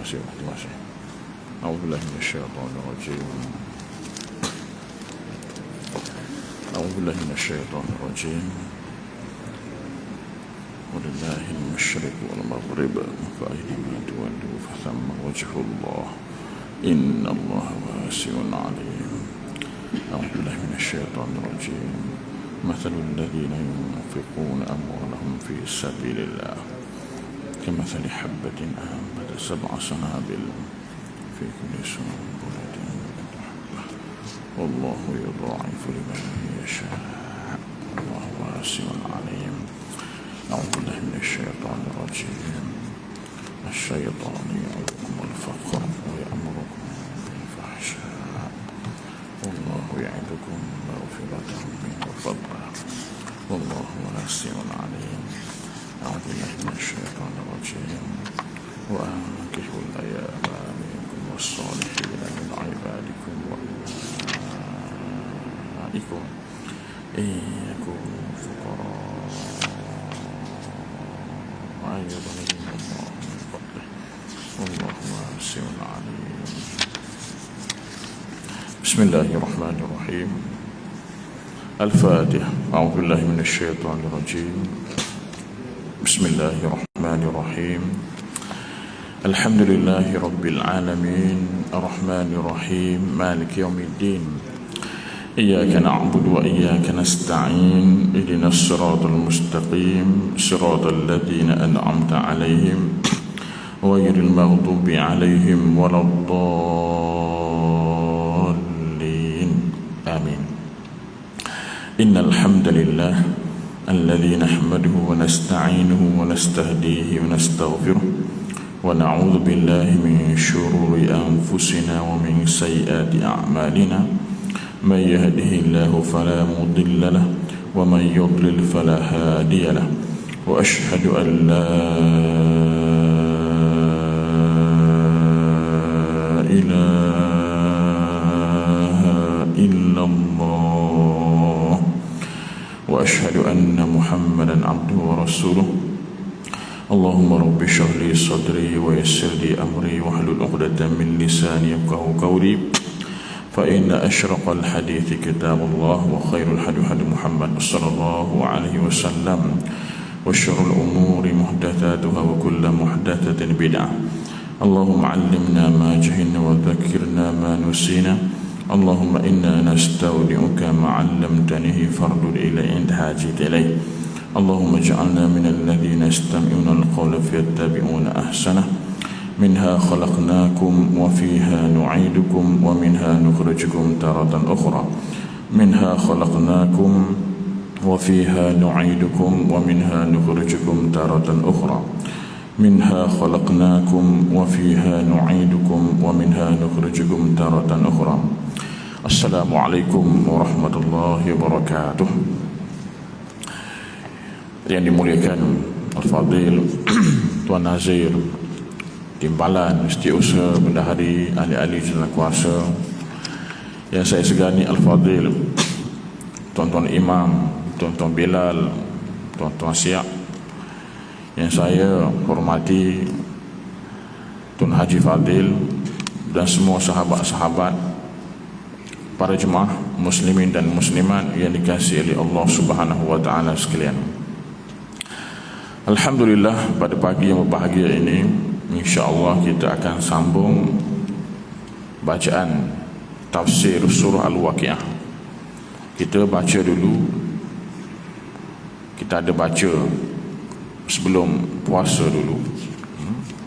Terima kasih. A'udzubillahi minasyaitonir rajim. A'udzubillahi minasyaitonir rajim. Walillahi al-masyriq wal maghrib fa ayyama tuwallu fa thamma wajhullah. Innallaha wasi'un 'alim. A'udzubillahi minasyaitonir rajim. Mathalul ladzina yunfiquna amwalahum fi sabilillah kamathali habbatin anbatat sab'a sanabil fi kulli sunbulatin wallahu yudha'ifu liman yasha' wallahu wasi'un 'alim. A'udzubillahi minasyaitonir rajim. Asy-syaitanu ya'idukumul faqra wa ya'murukum bil fahsya' wallahu ya'idukum maghfiratan minhu wa fadlan wallahu wasi'un 'alim. A'udzubillahi minasyaitonir rajim. Wa ankihul ayama minkum was-salihina min 'ibadikum wa imaikum yakunu fuqara yughnihim Allah min fadlihi wallahu wasi'un 'alim. Bismillahirrahmanirrahim. Al-Fatihah. A'udzubillahi minasyaitonir rajim. Bismillahirrahmanirrahim. Alhamdulillahi rabbil alamin. Ar-Rahmanir Rahim. Maliki yaumiddin. Iyyaka na'budu wa iyyaka nasta'in. Ihdinas siratal mustaqim. Siratal ladzina an'amta 'alaihim ghairil maghdubi 'alaihim waladdallin. Amin. Innal hamdalillah الذي نحمده ونستعينه ونستهديه ونستغفره ونعوذ بالله من شرور أنفسنا ومن سيئات أعمالنا من يهده الله فلا مضل له ومن يضلل فلا هادي له وأشهد أن لا إله إلا الله وأشهد أن محمدا عبده ورسوله. اللهم رب اشرح لي صدري ويسر لي أمري واحلل عقدة من لساني يفقهوا قولي فإن أشرق الحديث كتاب الله وخير الهدي هدي محمد صلى الله عليه وسلم وشر الأمور محدثاتها وكل محدثة بدعة. اللهم علمنا ما جهلنا وذكرنا ما نسينا. اللهم إنا نستودعك ما علمتني فاردد إلي عند حاجتي إليه. اللهم اجعلنا من الذين يستمعون القول فيتبعون أحسنه. منها خلقناكم وفيها نعيدكم ومنها نخرجكم تارة أخرى. منها خلقناكم وفيها نعيدكم ومنها نخرجكم تارة أخرى. منها خلقناكم وفيها نعيدكم ومنها نخرجكم تارة أخرى. Assalamualaikum warahmatullahi wabarakatuh. Yang dimuliakan Al-Fadil Tuan Nazir Timbalan Setiausaha Bendahari Ahli-ahli Jana Kuasa, yang saya segani Al-Fadil Tuan-tuan Imam, Tuan-tuan Bilal, Tuan-tuan Siap, yang saya hormati Tuan Haji Fadil dan semua sahabat-sahabat, para jemaah muslimin dan muslimat yang dikasihi oleh Allah Subhanahu wa taala sekalian. Alhamdulillah, pada pagi yang berbahagia ini insya-Allah kita akan sambung bacaan tafsir surah Al-Waqiah. Kita baca dulu, kita ada baca sebelum puasa dulu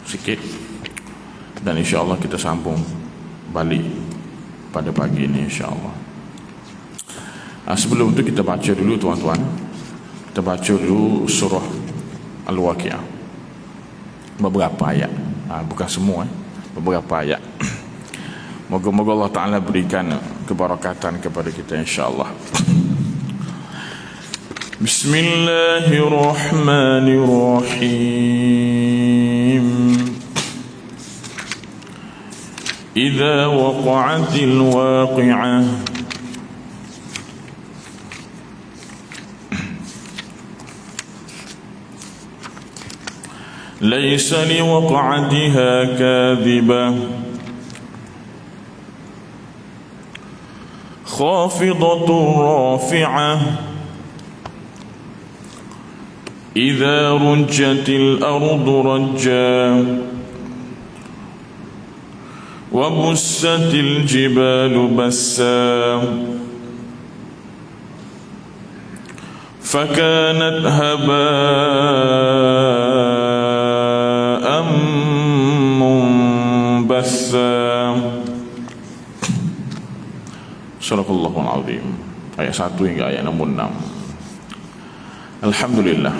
sikit, dan insya-Allah kita sambung balik pada pagi ini insya-Allah. Sebelum itu kita baca dulu tuan-tuan. Kita baca dulu surah Al-Waqiah. Beberapa ayat. Bukan semua, beberapa ayat. Moga-moga Allah Ta'ala berikan kebarakatan kepada kita insya-Allah. Bismillahirrahmanirrahim. إذا وقعت الواقعة ليس لوقعتها كاذبة خافضة رافعة إذا رجت الأرض رجا وبست الجبال بسا فكانت هباء منبثا. Sadaqallahul azim. Ayat 1 hingga ayat nombor 6. Alhamdulillah.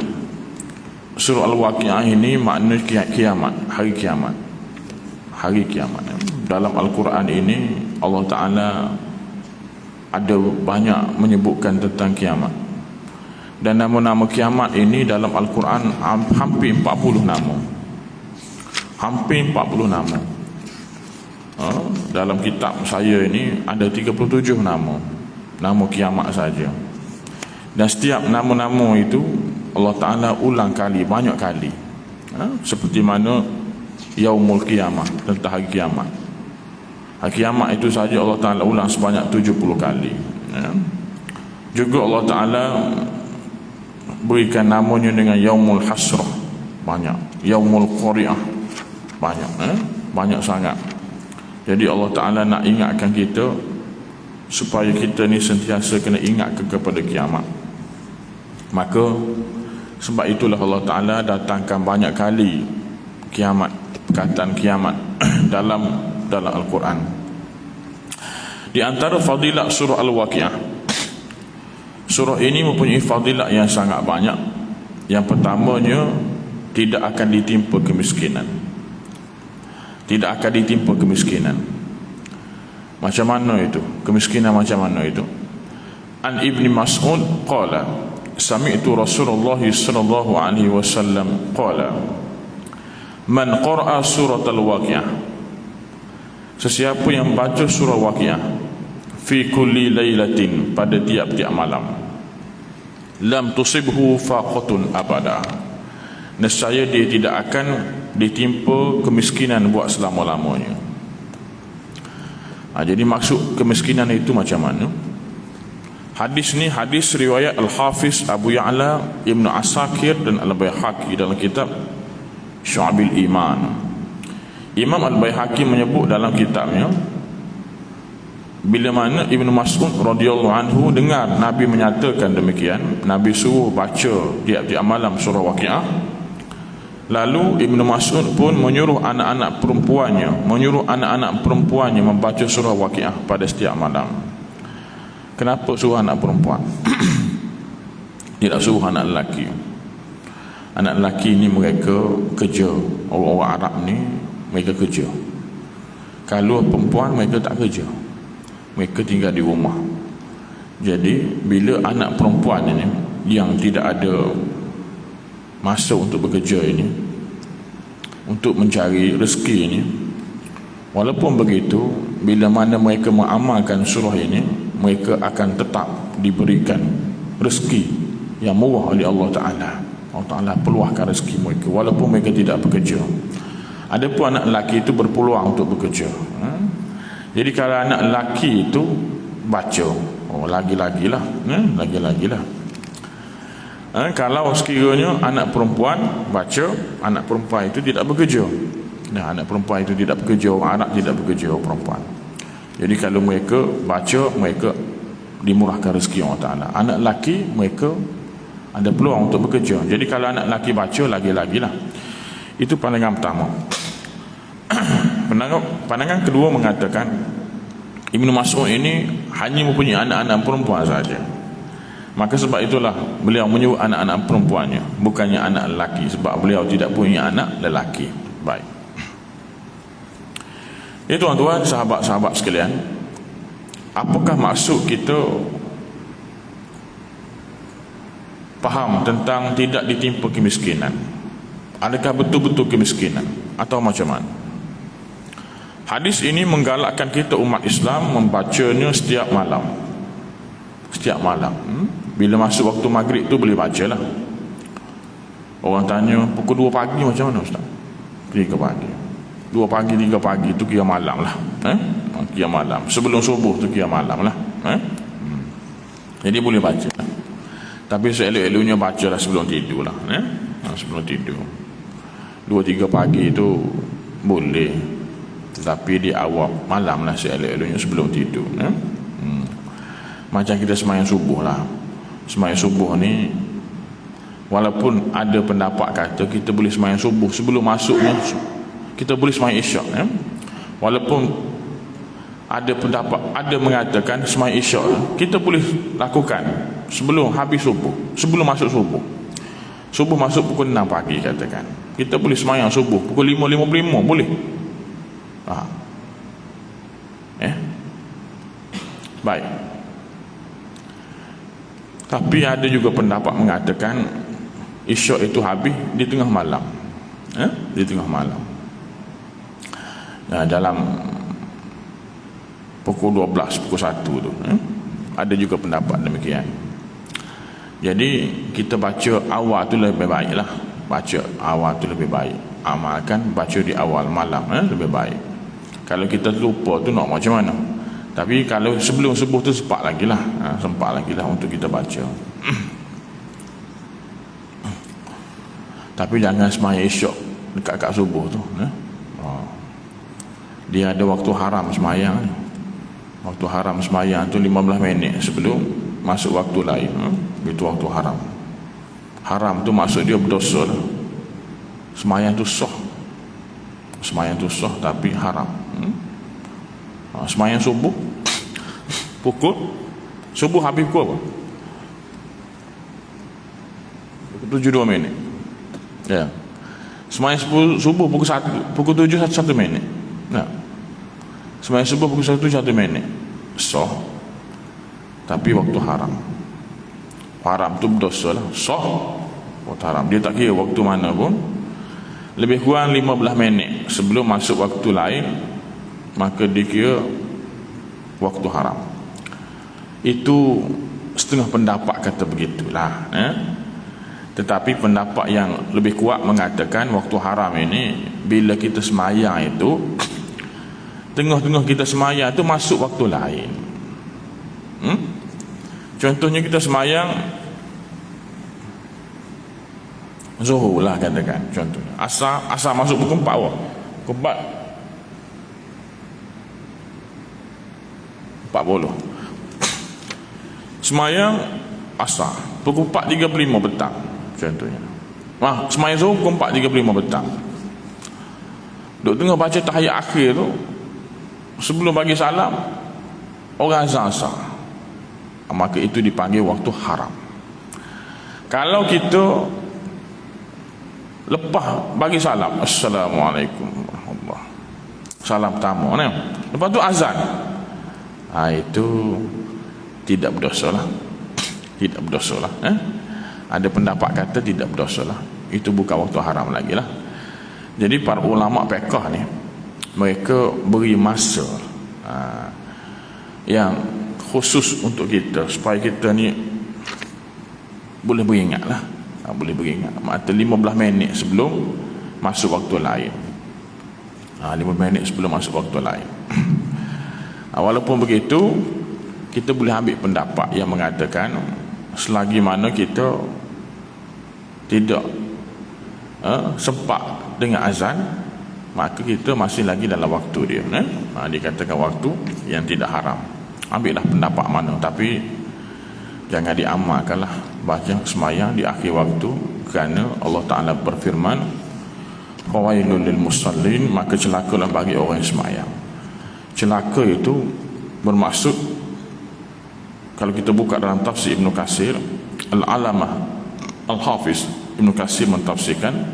Surah Al-Waqi'ah ini makna kiamat, hari kiamat. Hari kiamat. Dalam Al-Quran ini Allah Ta'ala ada banyak menyebutkan tentang kiamat. Dan nama-nama kiamat ini dalam Al-Quran hampir 40 nama. Hampir 40 nama. Dalam kitab saya ini ada 37 nama. Nama kiamat saja. Dan setiap nama-nama itu Allah Ta'ala ulang kali, banyak kali. Seperti mana Yaumul Qiyamah, tentang hari kiamat. Hari kiamat itu saja Allah Ta'ala ulang sebanyak 70 kali. Juga Allah Ta'ala berikan namanya dengan Yaumul Hasrah, banyak. Yaumul Qari'ah, banyak. Banyak sangat. Jadi Allah Ta'ala nak ingatkan kita supaya kita ni sentiasa kena ingat kepada kiamat. Maka sebab itulah Allah Ta'ala datangkan banyak kali kiamat, perkataan kiamat dalam Al-Quran. Di antara fadilat surah Al-Waqi'ah, surah ini mempunyai fadilat yang sangat banyak. Yang pertamanya, tidak akan ditimpa kemiskinan. Tidak akan ditimpa kemiskinan. Macam mana itu? Kemiskinan macam mana itu? An Ibni Mas'ud qala sami'tu Rasulullah sallallahu alaihi wasallam qala man qara'a surat al-Waqi'ah, sesiapa yang baca surah Waqi'ah fi kulli lailatin, pada tiap-tiap malam, lam tusibhu faqatun abada, nescaya dia tidak akan ditimpa kemiskinan buat selama-lamanya. Jadi maksud kemiskinan itu macam mana? Hadis ni hadis riwayat Al-Hafiz Abu Ya'la, Ibn Asakir dan Al-Baihaqi dalam kitab Syu'abil Iman. Imam Al-Baihaqi menyebut dalam kitabnya, bila mana Ibn Mas'ud radhiyallahu anhu dengar Nabi menyatakan demikian, Nabi suruh baca tiap-tiap malam surah Waqi'ah. Lalu Ibn Mas'ud pun menyuruh anak-anak perempuannya membaca surah Waqi'ah pada setiap malam. Kenapa suruh anak perempuan? Tidak suruh anak lelaki. Anak lelaki ni mereka kerja. Orang-orang Arab ni mereka kerja. Kalau perempuan mereka tak kerja, mereka tinggal di rumah. Jadi bila anak perempuan ini yang tidak ada masa untuk bekerja ini, untuk mencari rezeki ini, walaupun begitu, bila mana mereka mengamalkan surah ini, mereka akan tetap diberikan rezeki yang murah oleh Allah Ta'ala. Allah Ta'ala peluahkan rezeki mereka walaupun mereka tidak bekerja. Adapun anak lelaki itu berpeluang untuk bekerja. Jadi kalau anak lelaki itu baca, lagi-lagilah. Kalau sekiranya anak perempuan baca, anak perempuan itu tidak bekerja. Anak perempuan itu tidak bekerja, orang Arab tidak bekerja, orang perempuan. Jadi kalau mereka baca, mereka dimurahkan rezeki Allah Ta'ala. Anak lelaki mereka ada peluang untuk bekerja. Jadi kalau anak lelaki baca, lagi-lagilah. Itu pandangan pertama. Pandangan kedua mengatakan Ibn Mas'ud ini hanya mempunyai anak-anak perempuan saja. Maka sebab itulah beliau menyuruh anak-anak perempuannya, bukannya anak lelaki, sebab beliau tidak punya anak lelaki. Baik. Itu tuan-tuan, sahabat-sahabat sekalian, apakah maksud kita faham tentang tidak ditimpa kemiskinan? Adakah betul-betul kemiskinan atau macam mana? Hadis ini menggalakkan kita umat Islam membacanya setiap malam. Setiap malam. Bila masuk waktu maghrib tu boleh bacalah. Orang tanya pukul 2 pagi macam mana Ustaz? 3 pagi. 2 pagi, 3 pagi tu kira malam lah. Kira malam. Sebelum subuh tu kira malam lah. Jadi boleh baca. Tapi seelok-eloknya baca lah sebelum tidur lah. Sebelum tidur. 2-3 pagi tu boleh. Tetapi di awal malam lah seelok-eloknya sebelum tidur. Macam kita sembahyang subuh lah. Sembahyang subuh ni, walaupun ada pendapat kata kita boleh sembahyang subuh sebelum masuknya, kita boleh sembahyang isyak. Walaupun ada pendapat, ada mengatakan sembahyang isyak kita boleh lakukan sebelum habis subuh, sebelum masuk subuh. Subuh masuk pukul 6 pagi katakan, kita boleh sembahyang subuh pukul 5.55 boleh. Baik. Tapi ada juga pendapat mengatakan isyak itu habis di tengah malam. Di tengah malam. Nah, dalam pukul 12, pukul 1 tu, ada juga pendapat demikian. Jadi kita baca awal tu lebih baik lah. Baca awal tu lebih baik. Amalkan baca di awal malam, lebih baik. Kalau kita lupa tu nak macam mana? Tapi kalau sebelum subuh tu sempat lagi lah, untuk kita baca. Tapi jangan sembahyang isyak dekat subuh tu. Dia ada waktu haram sembahyang. Waktu haram sembahyang tu 15 minit sebelum masuk waktu lain. Itu waktu haram. Haram tu maksud dia berdosa lah. Sembahyang tu sah. Sembahyang tu sah tapi haram. Sembahyang subuh subuh habis pukul apa? Pukul 7:02 minit. Ya. Sembahyang subuh pukul 7 1 minit. Ya. Sembahyang subuh pukul 1 minit. Sah. Tapi waktu haram. Haram tu berdosa lah. Sah. Waktu haram. Dia tak kira waktu mana pun. Lebih kurang 15 minit sebelum masuk waktu lain, maka dikira waktu haram. Itu setengah pendapat kata begitulah. Tetapi pendapat yang lebih kuat mengatakan waktu haram ini bila kita semayang itu, tengah-tengah kita semayang itu masuk waktu lain. Contohnya kita semayang Zuhur lah katakan, contohnya Asar masuk pukul 4 awal. Pukul 40 semayang Asar pukul 4.35 petang contohnya. Semayang Zuhur pukul 4.35 petang. Duk tengah baca tahiyat akhir tu, sebelum bagi salam orang azan Asar, maka itu dipanggil waktu haram. Kalau kita lepas bagi salam, Assalamualaikum warahmatullahi, salam pertama ni, lepas tu azan, itu tidak berdosa lah. Tidak berdosa lah. Ada pendapat kata tidak berdosa lah. Itu bukan waktu haram lagi lah. Jadi para ulama fiqh ni, mereka beri masa yang khusus untuk kita, supaya kita ni boleh beringat lah. Boleh beringat. Maksudnya 15 minit sebelum masuk waktu lain. 15 minit sebelum masuk waktu lain. Walaupun begitu, kita boleh ambil pendapat yang mengatakan selagi mana kita tidak sempat dengan azan, maka kita masih lagi dalam waktu dia. Dikatakan waktu yang tidak haram. Ambillah pendapat mana, tapi jangan diamalkanlah baca semayang di akhir waktu, kerana Allah Ta'ala berfirman, fawailul lil musallin, maka celakalah bagi orang yang semayang. Celaka itu bermaksud, kalau kita buka dalam tafsir Ibn Katsir, Al-Alamah Al-Hafiz Ibn Katsir mentafsirkan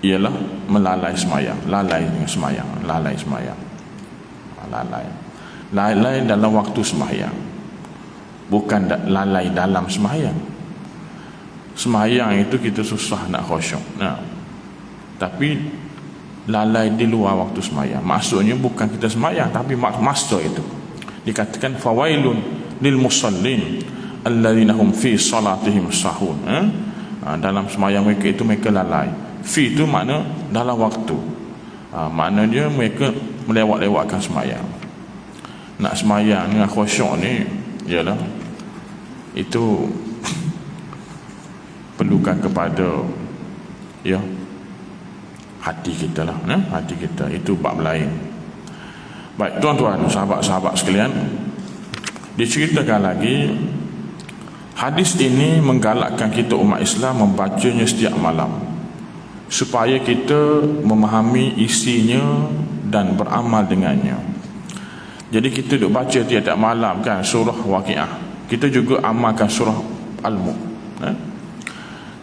ialah melalai semayang, lalai dengan semayang, lalai semayang, lalai dalam waktu semayang, bukan lalai dalam semayang. Semayang itu kita susah nak khusyuk, tapi lalai di luar waktu semayang, maksudnya bukan kita semayang, tapi masa itu. Dikatakan fawailun lil musallin alladzina hum fi salatihim sahun, dalam semayang mereka itu mereka lalai. Fi itu makna dalam waktu. Makna dia mereka melewat-lewatkan semayang. Nak semayang dengan khusyuk ni ialah itu perlukan kepada hati kita lah, hati kita. Itu bab lain. Baik tuan-tuan, sahabat-sahabat sekalian, diceritakan lagi, hadis ini menggalakkan kita umat Islam membacanya setiap malam supaya kita memahami isinya dan beramal dengannya. Jadi kita duk baca tiap-tiap malam kan surah Waqiah, kita juga amalkan surah Al-Mulk.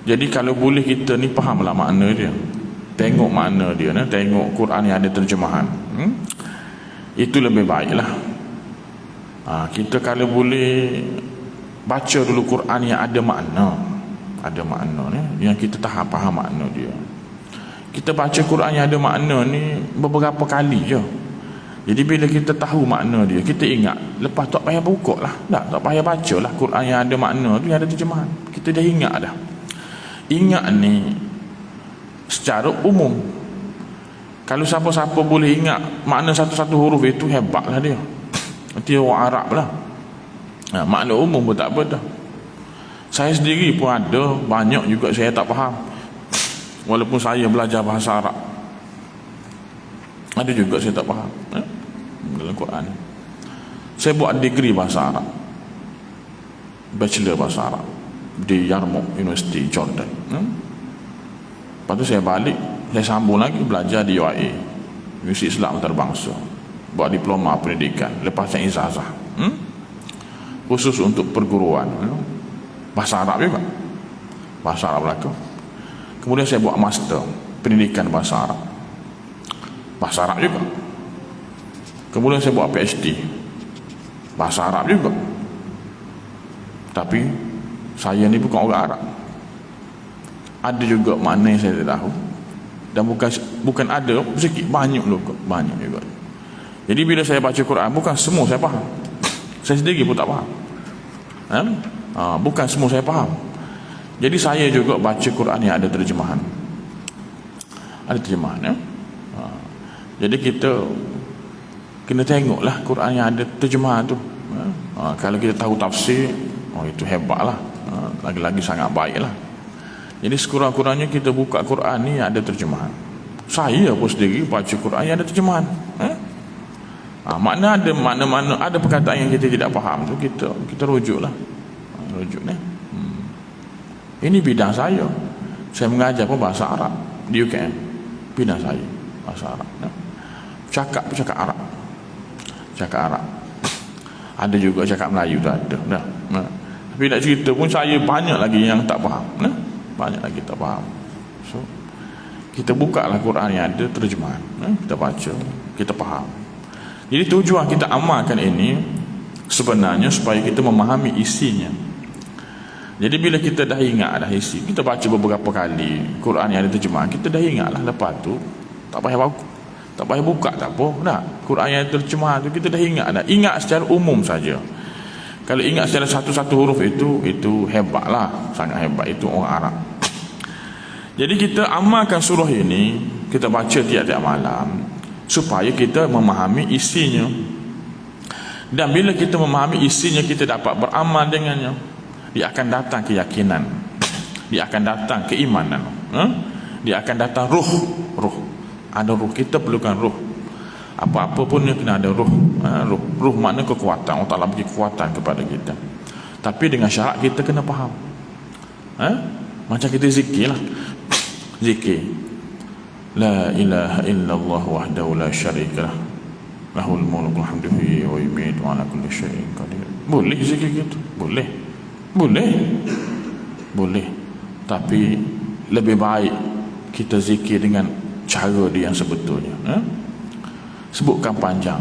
Jadi kalau boleh kita ni fahamlah makna dia, tengok makna dia, tengok Quran yang ada terjemahan, itu lebih baiklah. Kita kalau boleh baca dulu Quran yang ada makna, yang kita faham makna dia. Kita baca Quran yang ada makna ni beberapa kali je. Jadi bila kita tahu makna dia, kita ingat, lepas tak payah buka lah, tak payah baca lah Quran yang ada makna tu, yang ada terjemahan. Kita dah ingat dah. Ingat ni secara umum. Kalau siapa-siapa boleh ingat makna satu-satu huruf itu, hebatlah dia. Dia orang Arab lah. Makna umum pun tak apa dah. Saya sendiri pun ada banyak juga saya tak faham, walaupun saya belajar bahasa Arab. Ada juga saya tak faham dalam Quran. Saya buat degree bahasa Arab, bachelor bahasa Arab di Yarmouk University Jordan. Lepas tu saya balik, saya sambung lagi belajar di UAE, Universiti Islam Antarabangsa, buat diploma pendidikan, lepas saya ijazah, khusus untuk perguruan, bahasa Arab juga, bahasa Arab belaka. Kemudian saya buat master pendidikan bahasa Arab, bahasa Arab juga. Kemudian saya buat PhD bahasa Arab juga. Tapi saya ni bukan orang Arab. Ada juga makna yang saya tak tahu, dan bukan ada sikit, banyak juga. Jadi bila saya baca Quran, bukan semua saya faham. Saya sendiri pun tak faham. Bukan semua saya faham. Jadi saya juga baca Quran yang ada terjemahan. Ada terjemahan, Jadi kita kena tengoklah Quran yang ada terjemahan tu. Kalau kita tahu tafsir, itu hebatlah, lagi-lagi sangat baiklah. Jadi sekurang-kurangnya kita buka Quran ni yang ada terjemahan. Saya pun sendiri baca Quran yang ada terjemahan. Makna ada perkataan yang kita tidak faham tu, kita rujuklah. Rujuk ni. Ini bidang saya. Saya mengajar pun bahasa Arab di UKM. Bidang saya bahasa Arab. Cakap Arab. Cakap Arab. Ada juga cakap Melayu tu ada. Tapi nak cerita pun saya banyak lagi yang tak faham. Banyak lagi tak faham. So kita buka lah Quran yang ada terjemahan, kita baca, kita faham. Jadi tujuan kita amalkan ini sebenarnya supaya kita memahami isinya. Jadi bila kita dah ingat dah isi, kita baca beberapa kali Quran yang ada terjemahan, kita dah ingat lah. Lepas tu tak payah buka, tak apa dah. Quran yang ada terjemahan tu kita dah ingat dah. Ingat secara umum saja. Kalau ingat secara satu-satu huruf itu hebatlah, sangat hebat. Itu orang Arab. Jadi kita amalkan surah ini, kita baca tiap-tiap malam supaya kita memahami isinya. Dan bila kita memahami isinya, kita dapat beramal dengannya. Dia akan datang keyakinan, dia akan datang keimanan, dia akan datang ruh. Ada ruh, kita perlukan ruh. Apa-apa pun dia kena ada ruh. Ruh makna kekuatan. Allah Ta'ala bagi kekuatan kepada kita. Tapi dengan syarat kita kena faham. Macam kita zikir lah. Zikir la ilaha illallah wahdahu la syarika lah, lahul mulku hamduhi wa yumiitu ala kulli syai'in qadir. Boleh zikir gitu? Boleh. Tapi lebih baik kita zikir dengan cara dia yang sebetulnya. Sebutkan panjang,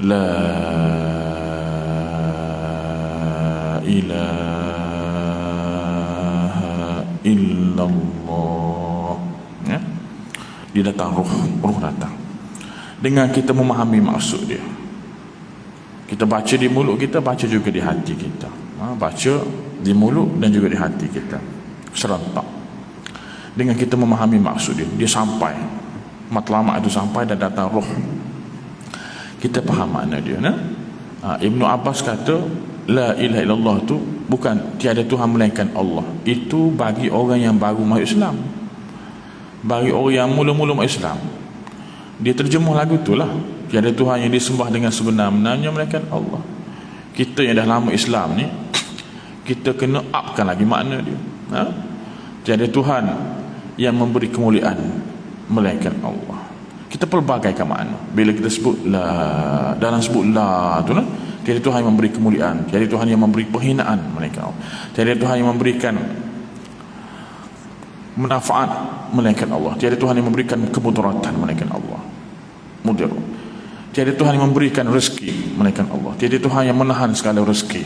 la ilaha illallah. Dia datang, ruh datang. Dengan kita memahami maksud dia, kita baca di mulut kita, baca juga di hati kita. Baca di mulut dan juga di hati kita. serentak. Dengan kita memahami maksud dia, dia sampai, matlamat itu sampai dan datang roh, kita faham makna dia. Ibnu Abbas kata la ilaha illallah tu bukan tiada Tuhan melainkan Allah. Itu bagi orang yang baru masuk Islam, bagi orang yang mula-mula masuk Islam. Dia terjemah lagu tu lah, tiada Tuhan yang disembah dengan sebenar-benarnya melainkan Allah. Kita yang dah lama Islam ni, kita kena upkan lagi makna dia. Tiada Tuhan yang memberi kemuliaan melainkan Allah. Kita pelbagaikan makna. Bila kita sebut la, dalam sebut la tu lah, tiada Tuhan yang memberi kemuliaan, tiada Tuhan yang memberi penghinaan melainkan Allah, tiada Tuhan yang memberikan manfaat melainkan Allah, tiada Tuhan yang memberikan kemudaratan melainkan Allah, mudir. Tiada Tuhan yang memberikan rezeki melainkan Allah, tiada Tuhan yang menahan segala rezeki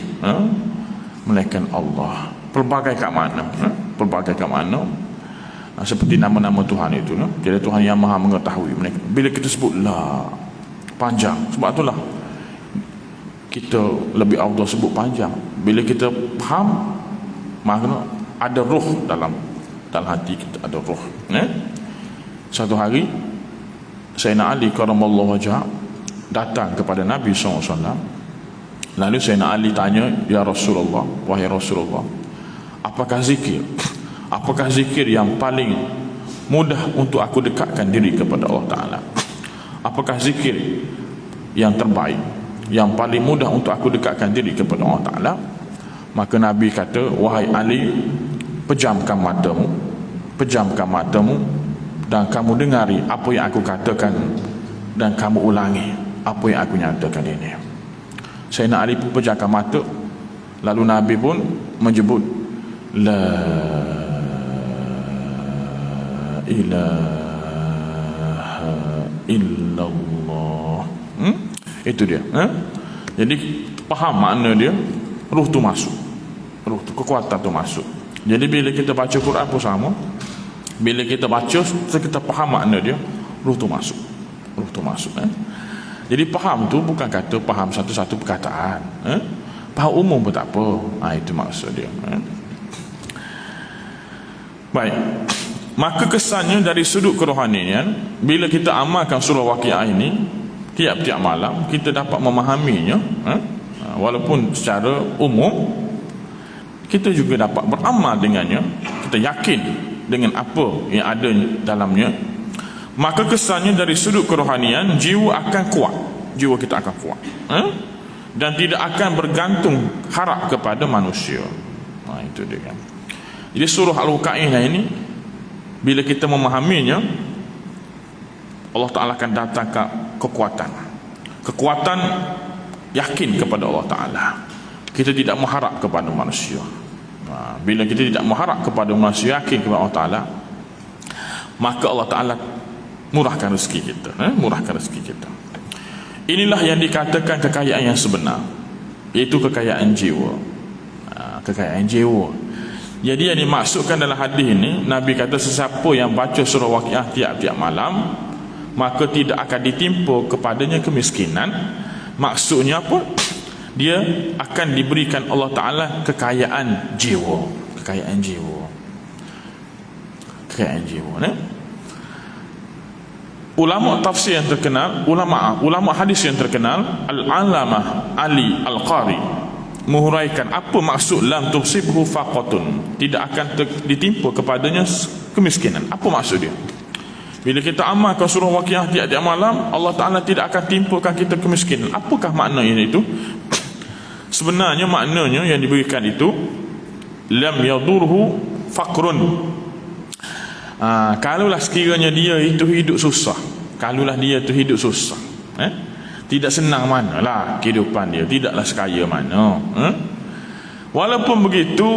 melainkan Allah. Pelbagai kat mana, pelbagai kat mana. Seperti nama-nama Tuhan itu, tiada Tuhan yang maha mengetahui. Bila kita sebut la, panjang. Sebab itulah kita lebih afdal sebut panjang. Bila kita faham makna, ada roh dalam hati kita, ada roh. Satu hari Sayyidina Ali karamallahu wajhah datang kepada Nabi SAW. Lalu Sayyidina Ali tanya, ya Rasulullah, wahai Rasulullah, apakah zikir yang paling mudah untuk aku dekatkan diri kepada Allah Ta'ala? Apakah zikir yang terbaik, yang paling mudah untuk aku dekatkan diri kepada Allah Ta'ala? Maka Nabi kata, wahai Ali, pejamkan matamu dan kamu dengari apa yang aku katakan, dan kamu ulangi apa yang aku nyatakan ini. Sayyidina Ali pun pejamkan mata. Lalu Nabi pun menyebut la ilaha illallah. Itu dia. Jadi faham makna dia, ruh tu masuk, ruh tu, kekuatan tu masuk. Jadi bila kita baca Quran pun sama, bila kita baca kita faham makna dia, ruh tu masuk, ruh tu masuk. Jadi faham tu bukan kata faham satu-satu perkataan, faham umum pun tak apa. Itu maksud dia. Baik, maka kesannya dari sudut kerohanian, bila kita amalkan surah Waqiah ini tiap-tiap malam, kita dapat memahaminya, walaupun secara umum, kita juga dapat beramal dengannya, kita yakin dengan apa yang ada dalamnya. Maka kesannya dari sudut kerohanian, jiwa akan kuat, jiwa kita akan kuat, dan tidak akan bergantung harap kepada manusia. Itu dia kan. Jadi surah Al-Waqiah ini, bila kita memahaminya, Allah Ta'ala akan datangkan kekuatan yakin kepada Allah Ta'ala. Kita tidak mengharap kepada manusia. Bila kita tidak mengharap kepada manusia, yakin kepada Allah Ta'ala, maka Allah Ta'ala murahkan rezeki kita, murahkan rezeki kita. Inilah yang dikatakan kekayaan yang sebenar, iaitu kekayaan jiwa. Kekayaan jiwa. Jadi yang dimaksudkan dalam hadis ini, Nabi kata sesiapa yang baca surah Waqiah tiap-tiap malam, maka tidak akan ditimpa kepadanya kemiskinan. Maksudnya apa? Dia akan diberikan Allah Ta'ala kekayaan jiwa. Kekayaan jiwa. Kekayaan jiwa. Ulama tafsir yang terkenal, ulama hadis yang terkenal, Al-Alamah Ali Al-Qari menghuraikan apa maksud lam tusibhu faqatun, tidak akan ditimpa kepadanya kemiskinan. Apa maksud dia? Bila kita amalkan surah Waqiah tiap-tiap malam, Allah Ta'ala tidak akan timpakan kita kemiskinan. Apakah maknanya itu? Sebenarnya maknanya yang diberikan itu, lam yadurhu faqrun. Kalaulah sekiranya dia itu hidup susah, kalaulah dia itu hidup susah, tidak senang manalah kehidupan dia, tidaklah sekaya mana, walaupun begitu,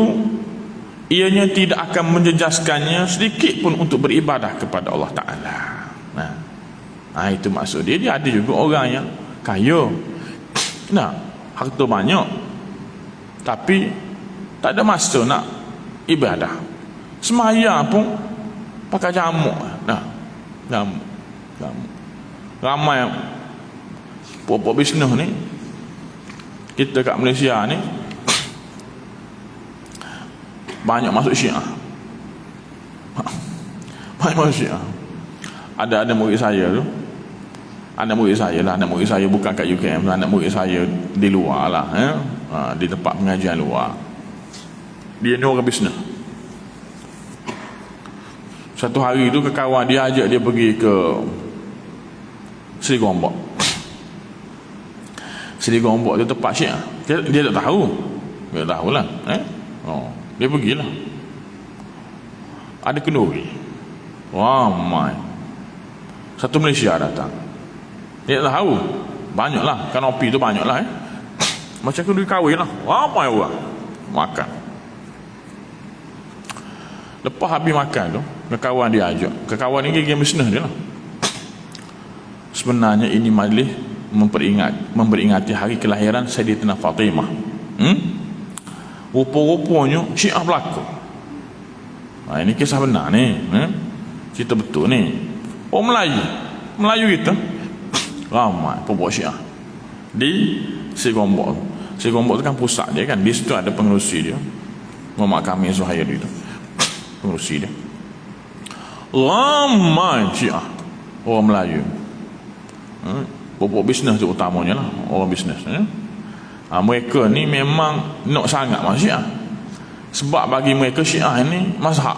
ianya tidak akan menjejaskannya sedikit pun untuk beribadah kepada Allah Ta'ala. Itu maksud dia. Dia ada juga orang yang kaya, harta banyak, tapi tak ada masa nak ibadah. Sembahyang pun pakai jamu. Ramai pokok bisnes ni kita kat Malaysia ni banyak masuk Syiah. Memang Syiah. Ada murid saya tu, anak murid saya bukan kat UKM, anak murid saya di luar lah, di tempat pengajian luar. Dia ni orang bisnes. Satu hari tu kawan dia ajak dia pergi ke Seri Gombak. Seri Gombak tu tempat Syiah. Dia tak tahu. Dia tak tahulah. Dia pergilah. Ada kenduri. Ramai. Satu Malaysia datang. Dia tak tahu. Banyaklah. Kanopi tu banyaklah. Macam kenduri kahwin lah. Ramai orang makan. Lepas habis makan tu, kawan dia ajak. Kawan ni gigi bisnes dia lah. Sebenarnya ini majlis memperingati hari kelahiran Sayyidatina Fatimah. Rupa-rupanya Syiah berlaku. Ini kisah benar ni. Cerita betul ni. Orang Melayu kita ramai pembuat Syiah di Seri Gombak. Seri Gombak tu kan pusat dia kan. Di situ ada pengerusi dia, Muhammad Kamil Zuhairi tu, pengerusi dia. Ramai Syiah orang Melayu. Pokok bisnes tu utamanya lah, orang bisnes. Mereka ni memang nak sangat masuk Syiah. Sebab bagi mereka Syiah ni mazhab.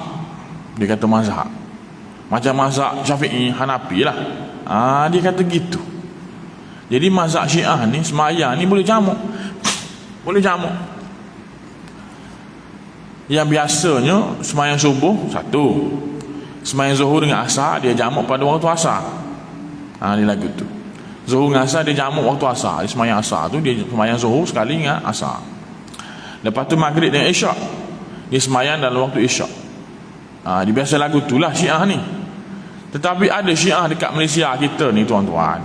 Dia kata mazhab. Macam mazhab Syafi'i, Hanafi lah. Dia kata gitu. Jadi mazhab Syiah ni semayang ni boleh jamak. Boleh jamak. Yang biasanya semayang subuh satu, semayang zuhur dengan asar dia jamak pada waktu asar. Dia lagu tu. Zuhur dengan asar dia jamak waktu asar. Dia semayang asar tu dia semayang zuhur sekali dengan asar. Lepas tu maghrib dengan isyak dia semayang dalam waktu isyak. Dia biasa lagu tu lah Syiah ni. Tetapi ada Syiah dekat Malaysia kita ni tuan-tuan,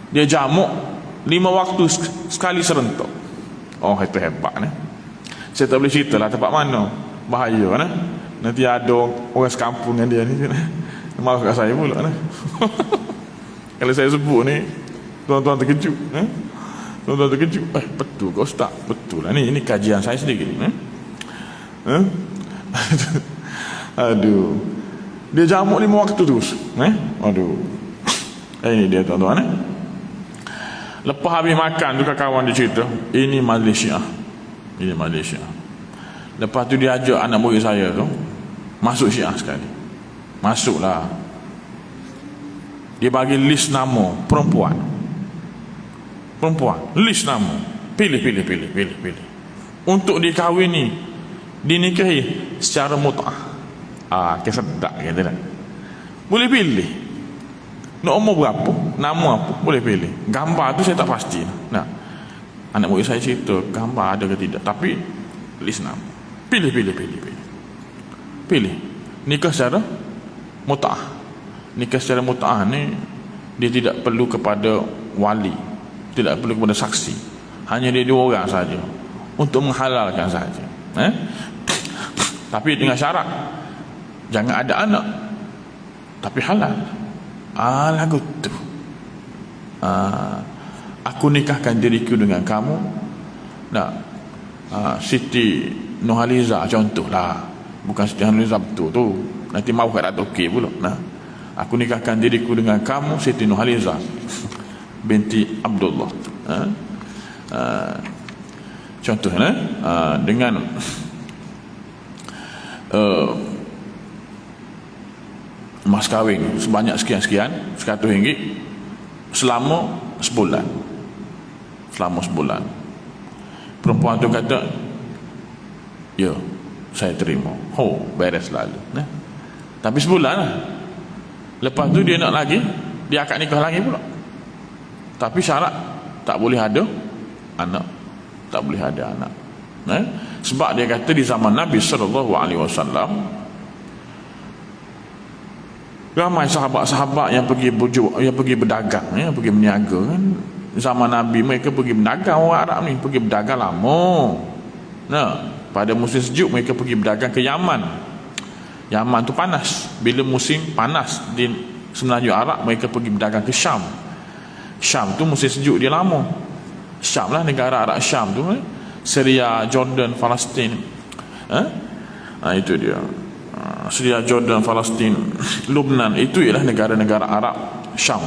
dia jamak 5 waktu sekali serentak. Itu hebat ni. Saya tak boleh cerita lah tempat mana, bahaya kan. Nanti ada orang sekampung dengan dia ni marah kat saya pula ni. Kalau saya sebut ni tuan-tuan terkejut. Tuan-tuan terkejut. Betul ke Ustaz? Betul lah ni. Ini kajian saya sendiri. Aduh. Dia jamak 5 waktu terus. Aduh. Ini dia tuan-tuan. Lepas habis makan tu kawan dia cerita, ini majlis Syiah. Ini majlis Syiah. Lepas tu dia ajak anak murid saya tu masuk Syiah sekali. Masuklah. Dia bagi list nama perempuan. List nama. Pilih. Untuk dikahwini, dinikahi secara mut'ah. Kesedak kata tak. Boleh pilih. Nak umur berapa, nama apa, boleh pilih. Gambar tu saya tak pasti. Anak murid saya cerita gambar ada ke tidak, tapi list nama. Pilih. Nikah secara mut'ah. Nikah secara mut'ah ni dia tidak perlu kepada wali, tidak perlu kepada saksi. Hanya dia 2 orang saja untuk menghalalkan saja. Tapi dengan syarat jangan ada anak, tapi halal. Lagu tu. Aku nikahkan diriku dengan kamu. Siti Nurhaliza contohlah. Bukan Siti Nurhaliza betul tu. Nanti mahu kat Datuk K pula. Aku nikahkan diriku dengan kamu Siti Nurhaliza binti Abdullah. Contohnya dengan mas kahwin sebanyak sekian-sekian RM100 selama sebulan. Perempuan tu kata, ya, saya terima. Beres lalu. Tapi sebulan lah. Lepas tu dia nak lagi, dia akan nikah lagi pula. Tapi syarat tak boleh ada anak. Sebab dia kata di zaman Nabi SAW ramai sahabat-sahabat yang pergi berdagang, pergi berniaga kan. Zaman Nabi mereka pergi berdagang, orang Arab ni pergi berdagang lama. Pada musim sejuk mereka pergi berdagang ke Yaman. Yaman tu panas. Bila musim panas di semenanjung Arab, mereka pergi berdagang ke Syam. Syam tu musim sejuk dia lama. Syam lah, negara Arab Syam tu, Syria, Jordan, Palestin. Itu dia. Syria, Jordan, Palestin, Lebanon, itu ialah negara-negara Arab, Syam.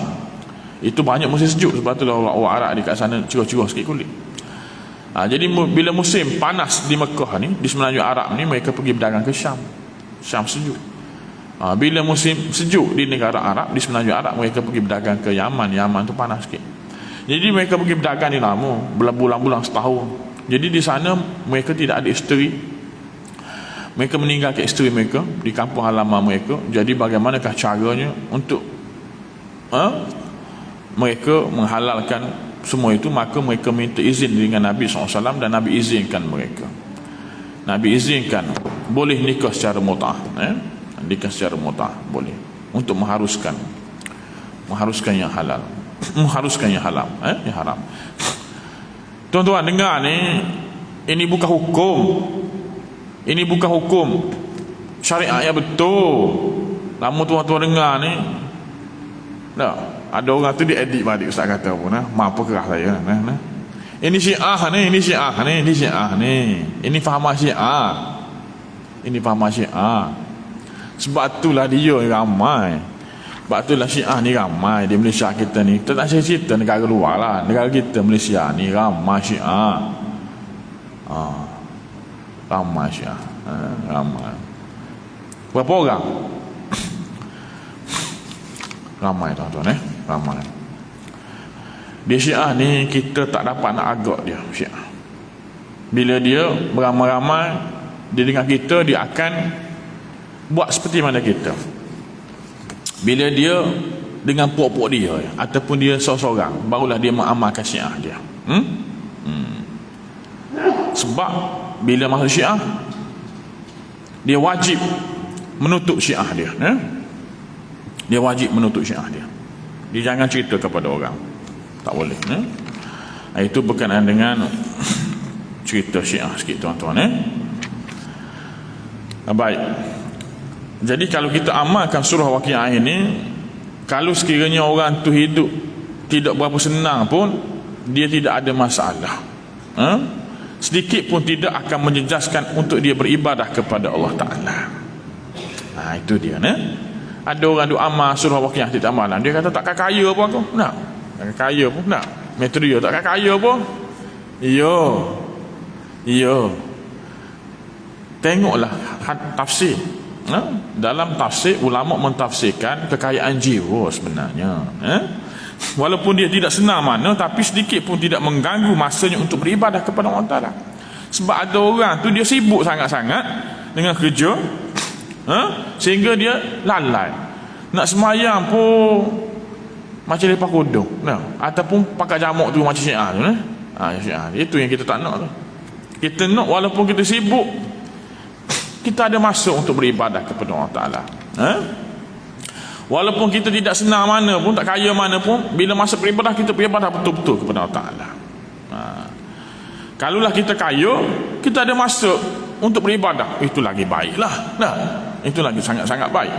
Itu banyak musim sejuk, sebab itulah orang Arab di kat sana curah-curah sikit kulit. Jadi bila musim panas di Mekah ni, di semenanjung Arab ni, mereka pergi berdagang ke Syam. Syam sejuk. Bila musim sejuk di negara Arab, di semenanjung Arab, mereka pergi berdagang ke Yaman. Yaman tu panas sikit. Jadi mereka pergi berdagang ni lama, berbulan-bulan, setahun. Jadi di sana mereka tidak ada isteri. Mereka meninggalkan isteri mereka di kampung halaman mereka. Jadi bagaimanakah caranya untuk mereka menghalalkan semua itu? Maka mereka minta izin dengan Nabi SAW, dan Nabi izinkan mereka. Nabi izinkan boleh nikah secara mut'ah, nikah secara mut'ah boleh, untuk mengharuskan yang halal, mengharuskan yang halal, yang haram. Tuan-tuan dengar ni, ini bukan hukum. Ini bukan hukum syariat yang betul. Lama tuan-tuan dengar ni, ada orang tu dia edit balik, ustaz kata apa nah, apa kerah saya nah. Ini Syiah ni, ini Syiah ni, ini Syiah ni. Ini faham Syiah. Ini faham Syiah. Sebab itulah dia ramai. Sebab itulah Syiah ni ramai di Malaysia kita ni. Kita tak cerita negara luar lah. Negara kita Malaysia ni ramai Syiah. Ramai Syiah. Ramai. Berapa orang? Ramai tuan-tuan ramai. Dia Syiah ni kita tak dapat nak agak dia Syiah. Bila dia beramai-ramai, dia dengan kita, dia akan buat seperti mana kita. Bila dia dengan puak-puak dia ataupun dia seorang-seorang, barulah dia mengamalkan Syiah dia. Sebab bila masuk Syiah, dia wajib menutup Syiah dia. Dia wajib menutup Syiah dia. Dia jangan cerita kepada orang. Tak boleh. Itu berkenaan dengan cerita Syiah sikit tuan-tuan. Baik. Jadi kalau kita amalkan surah Waqiah ini, kalau sekiranya orang tu hidup tidak berapa senang pun, dia tidak ada masalah. Sedikit pun tidak akan menjejaskan untuk dia beribadah kepada Allah Ta'ala. Itu dia. Ada orang duk amal surah Waqiah tidak amalan, dia kata takkan kaya pun aku nak, takkan kaya pun nak, material takkan kaya pun. Iya. Tengoklah tafsir. Dalam tafsir, ulama mentafsirkan kekayaan jiwa sebenarnya. Walaupun dia tidak senang mana, tapi sedikit pun tidak mengganggu masanya untuk beribadah kepada Allah Ta'ala. Sebab ada orang tu dia sibuk sangat-sangat dengan kerja, sehingga dia lalai. Nak semayang pun macam lepas kodok, ataupun pakai jamak tu macam Syiah tu. Syiah itu yang kita tak nak tu. Kita nak walaupun kita sibuk, kita ada masa untuk beribadah kepada Allah Ta'ala. Walaupun kita tidak senang mana pun, tak kaya mana pun, bila masa beribadah, kita beribadah betul-betul kepada Allah Ta'ala. Kalaulah kita kaya, kita ada masa untuk beribadah, itu lagi baiklah. Itu lagi sangat-sangat baik.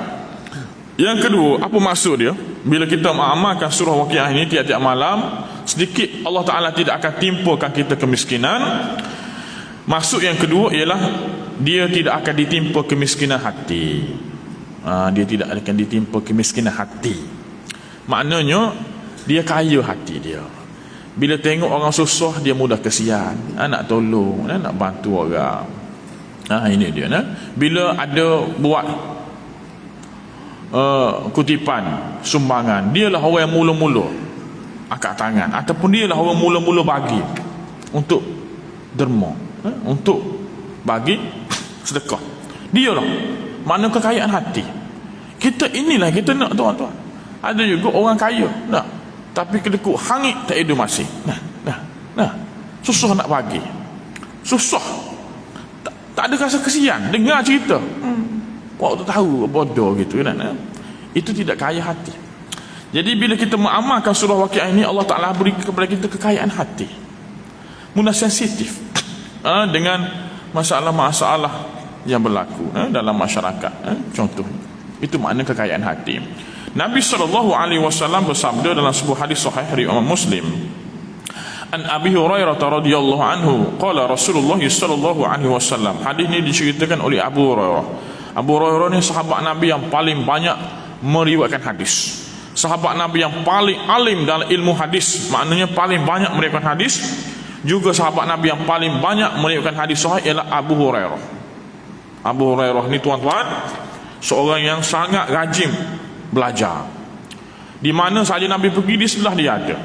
Yang kedua, apa maksud dia? Bila kita mengamalkan surah Waqiah ini tiap-tiap malam, sedikit Allah Ta'ala tidak akan timpakan kita kemiskinan. Maksud yang kedua ialah dia tidak akan ditimpa kemiskinan hati. Dia tidak akan ditimpa kemiskinan hati. Maknanya dia kaya hati dia. Bila tengok orang susah, dia mudah kesian, nak tolong, nak bantu orang. Ini dia. Bila ada buat kutipan sumbangan, dialah orang yang mula-mula angkat tangan, ataupun dialah orang mula-mula bagi untuk derma, untuk bagi sedekah. Dialah mana kekayaan hati. Kita inilah kita nak tuan-tuan. Ada juga orang kaya nak, tapi kedekut hangit tak ada masih. Susah nak bagi, susah, tak ada rasa kesian dengar cerita. Waktu tahu bodoh gitu kan. Itu tidak kaya hati. Jadi bila kita mengamalkan surah Waqiah ini, Allah Ta'ala beri kepada kita kekayaan hati, mudah sensitif dengan masalah-masalah yang berlaku dalam masyarakat. Contohnya, itu makna kekayaan hati. Nabi SAW bersabda dalam sebuah hadis sahih riwayat Muslim, an Abi Hurairah radhiyallahu anhu qala Rasulullah sallallahu alaihi wasallam. Hadis ini diceritakan oleh Abu Hurairah. Abu Hurairah ni sahabat Nabi yang paling banyak meriwayatkan hadis. Sahabat Nabi yang paling alim dalam ilmu hadis, maknanya paling banyak meriwayatkan hadis. Juga sahabat Nabi yang paling banyak meriwayatkan hadis sahih ialah Abu Hurairah. Abu Hurairah ni tuan-tuan, seorang yang sangat rajin belajar. Di mana saja Nabi pergi, di sebelah dia ada.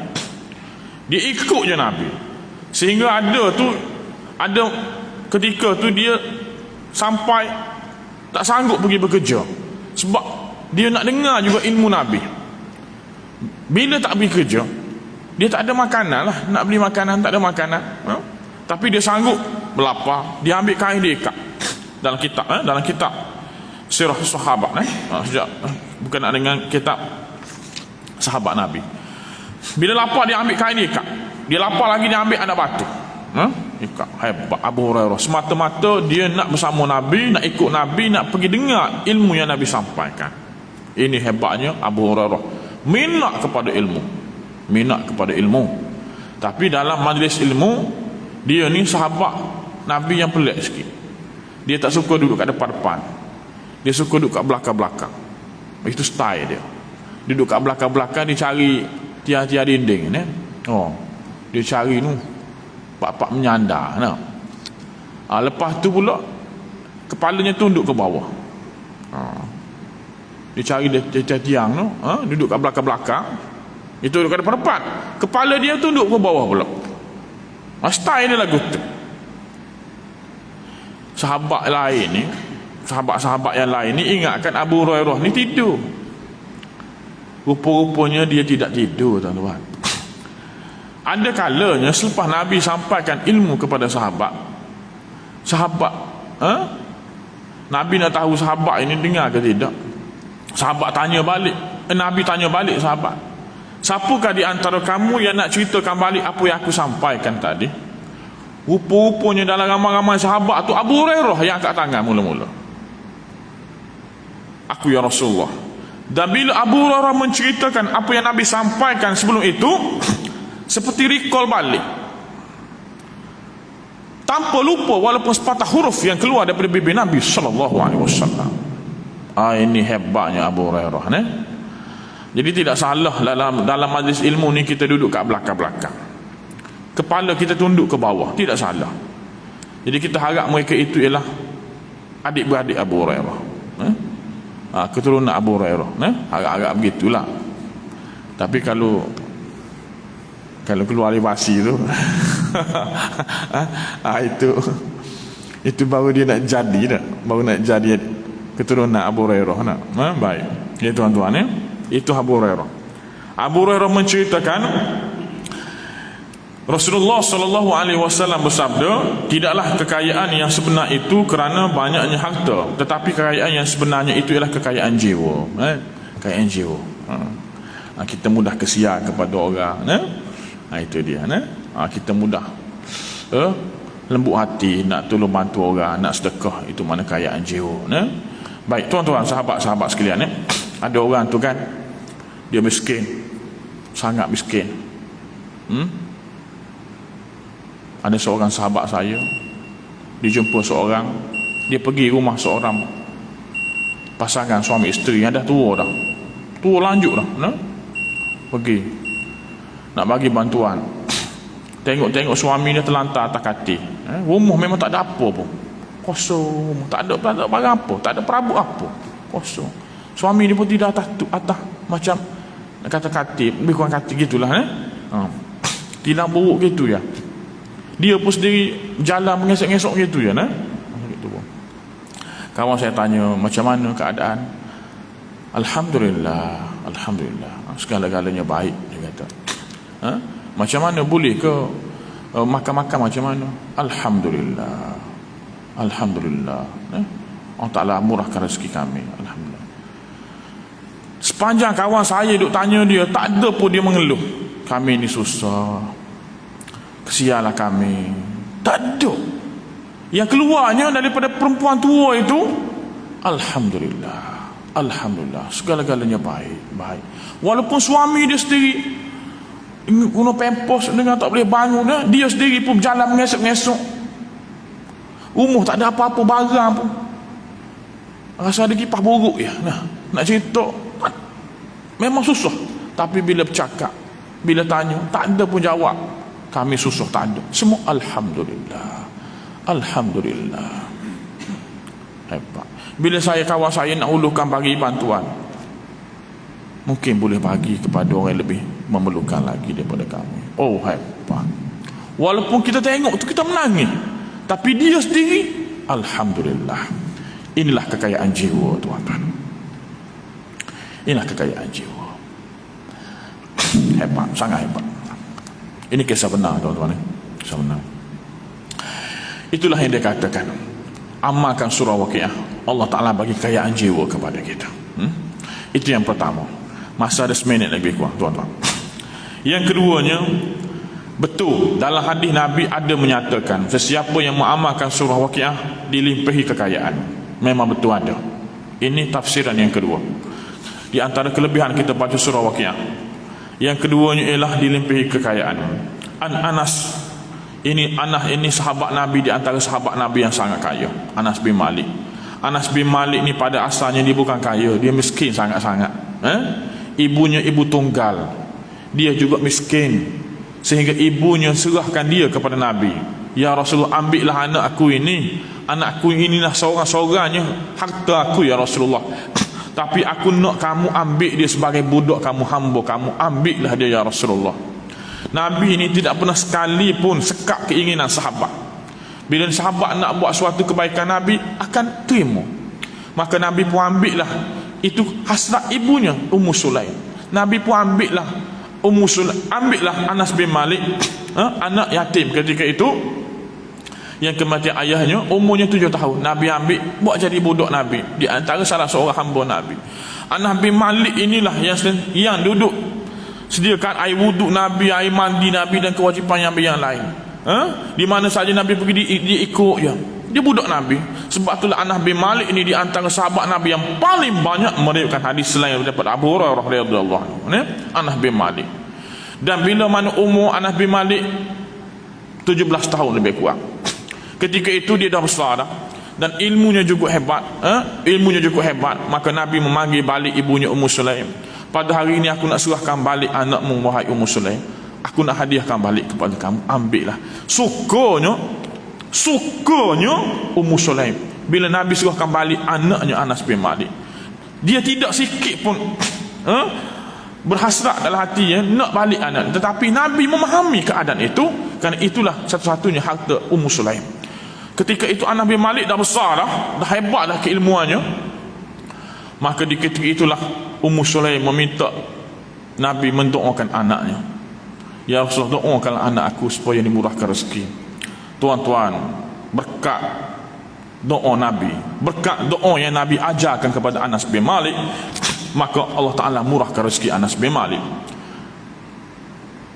Dia ikut je Nabi. Sehingga ada ketika tu dia sampai tak sanggup pergi bekerja, sebab dia nak dengar juga ilmu Nabi. Bila tak pergi kerja, dia tak ada makanan lah, nak beli makanan tak ada makanan, tapi dia sanggup berlapar. Dia ambil kain, dia ikat dalam kitab sirah sahabat, sejak berkenaan dengan kitab sahabat Nabi. Bila lapar dia ambil kain, dia ikat. Dia lapar lagi, dia ambil anak batu, ikat. Hebat Abu Hurairah. Semata-mata dia nak bersama Nabi, nak ikut Nabi, nak pergi dengar ilmu yang Nabi sampaikan. Ini hebatnya Abu Hurairah, minat kepada ilmu. Tapi dalam majlis ilmu, dia ni sahabat Nabi yang pelik sikit. Dia tak suka duduk kat depan-depan, dia suka duduk kat belakang-belakang. Itu style dia. Duduk kat belakang-belakang, dia cari tiar-tiar dinding ni. Dia cari tu pak-pak menyandar. Lepas tu pula kepalanya tunduk ke bawah. Dia cari dia tiang tu, duduk kat belakang-belakang. Itu duduk kat depan-depan, kepala dia tunduk ke bawah pula. Style dia lagu tu. Sahabat lain ni, sahabat-sahabat yang lain ni ingatkan Abu Hurairah ni tidur. Rupa-rupanya dia tidak tidur, tuan-tuan. Ada kalanya selepas Nabi sampaikan ilmu kepada sahabat, Nabi nak tahu sahabat ini dengar ke tidak. Sahabat tanya balik, Nabi tanya balik sahabat, siapakah di antara kamu yang nak ceritakan balik apa yang aku sampaikan tadi? Rupa-rupanya dalam ramai-ramai sahabat tu Abu Hurairah yang angkat tangan mula-mula. Aku ya Rasulullah. Dan bila Abu Hurairah menceritakan apa yang Nabi sampaikan sebelum itu, seperti recall balik, tanpa lupa walaupun sepatah huruf yang keluar daripada bibir Nabi sallallahu alaihi wasallam. Ini hebatnya Abu Hurairah ni. Jadi tidak salah dalam majlis ilmu ni kita duduk kat belakang-belakang, kepala kita tunduk ke bawah, tidak salah. Jadi kita harap mereka itu ialah adik-beradik Abu Hurairah, keturunan Abu Hurairah, harap-harap begitulah. Tapi kalau keluar libasi tu itu baru dia nak jadi dah, baru nak jadi keturunan Abu Hurairah. Baik ya tuan-tuan, itu Abu Hurairah. Abu Hurairah menceritakan Rasulullah sallallahu alaihi wasallam bersabda, tidaklah kekayaan yang sebenar itu kerana banyaknya harta, tetapi kekayaan yang sebenarnya itu ialah kekayaan jiwa. Kekayaan jiwa. Kita mudah kesian kepada orang, itu dia. Kita mudah lembut hati, nak tolong bantu orang, nak sedekah, itu mana kekayaan jiwa. Baik tuan-tuan, sahabat-sahabat sekalian, ada orang tu kan, dia miskin, sangat miskin. Ada seorang sahabat saya, dia jumpa seorang, dia pergi rumah seorang pasangan suami isteri yang dah tua lanjut dah, pergi nak bagi bantuan. Tengok suami dia terlantar atas katil, rumah memang tak ada apa pun, kosong, tak ada barang apa, tak ada perabot apa, kosong. Suami dia pun tidak atas macam nak kata katil, lebih kurang katil gitulah, tidak buruk gitu ya. Dia pun sendiri jalan mengesok-ngesok gitu ya, gitu pun. Kawan saya tanya, macam mana keadaan? Alhamdulillah, segala-galanya baik, dia kata. Macam mana, boleh ke makan-makan macam mana? Alhamdulillah. Allah Ta'ala murahkan rezeki kami, alhamdulillah. Sepanjang kawan saya duk tanya dia, tak ada pun dia mengeluh, kami ni susah, kesianlah kami. Tak ada. Yang keluarnya daripada perempuan tua itu, Alhamdulillah, segala-galanya baik. Walaupun suami dia sendiri guna pampers dengan tak boleh bangun, dia sendiri pun berjalan mengesok-ngesok, rumah tak ada apa-apa barang pun. rasa ada kipas buruk ya. Nak cerita memang susah, tapi bila bercakap, bila tanya, tak ada pun jawab. Kami susah, tak ada. Semua alhamdulillah. Alhamdulillah. Hebat. Bila kawan saya nak ulurkan bagi bantuan, mungkin boleh bagi kepada orang yang lebih memerlukan lagi daripada kami. Oh, hebat. Walaupun kita tengok tu kita menangis, tapi dia sendiri alhamdulillah. Inilah kekayaan jiwa, tuan-tuan. Inilah kekayaan jiwa. Hebat, sangat hebat. Ini kisah benar, tuan-tuan. Kisah benar. Itulah yang dia katakan, amalkan surah Waqiah, Allah Ta'ala bagi kekayaan jiwa kepada kita. Itu yang pertama. Masa ada seminit lagi kurang, tuan-tuan. Yang keduanya, betul dalam hadis Nabi ada menyatakan sesiapa yang mengamalkan surah Waqiah dilimpahi kekayaan. Memang betul ada. Ini tafsiran yang kedua. Di antara kelebihan kita baca surah Waqiah, yang keduanya ialah dilimpahi kekayaan. Anas ini sahabat Nabi, di antara sahabat Nabi yang sangat kaya. Anas bin Malik. Anas bin Malik ni pada asalnya dia bukan kaya, dia miskin sangat-sangat. Ibunya ibu tunggal, dia juga miskin, sehingga ibunya serahkan dia kepada Nabi. Ya Rasulullah, ambillah anakku inilah seorang-seorangnya harta aku ya Rasulullah, tapi aku nak kamu ambil dia sebagai budak kamu, hamba kamu, ambillah dia ya Rasulullah. Nabi ini tidak pernah sekali pun sekap keinginan sahabat. Bila sahabat nak buat suatu kebaikan, Nabi akan terima. Maka Nabi pun ambillah itu hasrat ibunya Ummu Sulaim. Nabi pun ambillah Anas bin Malik, anak yatim ketika itu, yang kematian ayahnya, umurnya 7 tahun. Nabi ambil buat jadi budak Nabi, di antara salah seorang hamba Nabi. Anas bin Malik inilah yang duduk sediakan air wuduk Nabi, air mandi Nabi, dan kewajipan Nabi yang lain. Di mana saja Nabi pergi dia ikut ya. Dia budak Nabi. Sebab itulah Anas bin Malik ini di antara sahabat Nabi yang paling banyak meriwayatkan hadis selain daripada Abu Hurairah radhiyallahu anhu. Anas bin Malik. Dan bila mana umur Anas bin Malik 17 tahun lebih kurang, ketika itu dia dah besar dah, dan ilmunya juga hebat. Maka Nabi memanggil balik ibunya Ummu Sulaim. Pada hari ini aku nak serahkan balik anakmu, wahai Ummu Sulaim. Aku nak hadiahkan balik kepada kamu, ambillah. Sukanya Ummu Sulaim bila Nabi serahkan balik anaknya Anas bin Malik. Dia tidak sikit pun berhasrat dalam hatinya nak balik anak, tetapi Nabi memahami keadaan itu, kerana itulah satu-satunya harta Ummu Sulaim. Ketika itu Anas bin Malik dah besar dah hebat dah keilmuannya. Maka di ketika itulah Ummu Sulaim meminta Nabi mendoakan anaknya. Ya Rasulullah, doakan anak aku supaya dimurahkan rezeki. Tuan-tuan, berkat doa Nabi, berkat doa yang Nabi ajarkan kepada Anas bin Malik, maka Allah Ta'ala murahkan rezeki Anas bin Malik.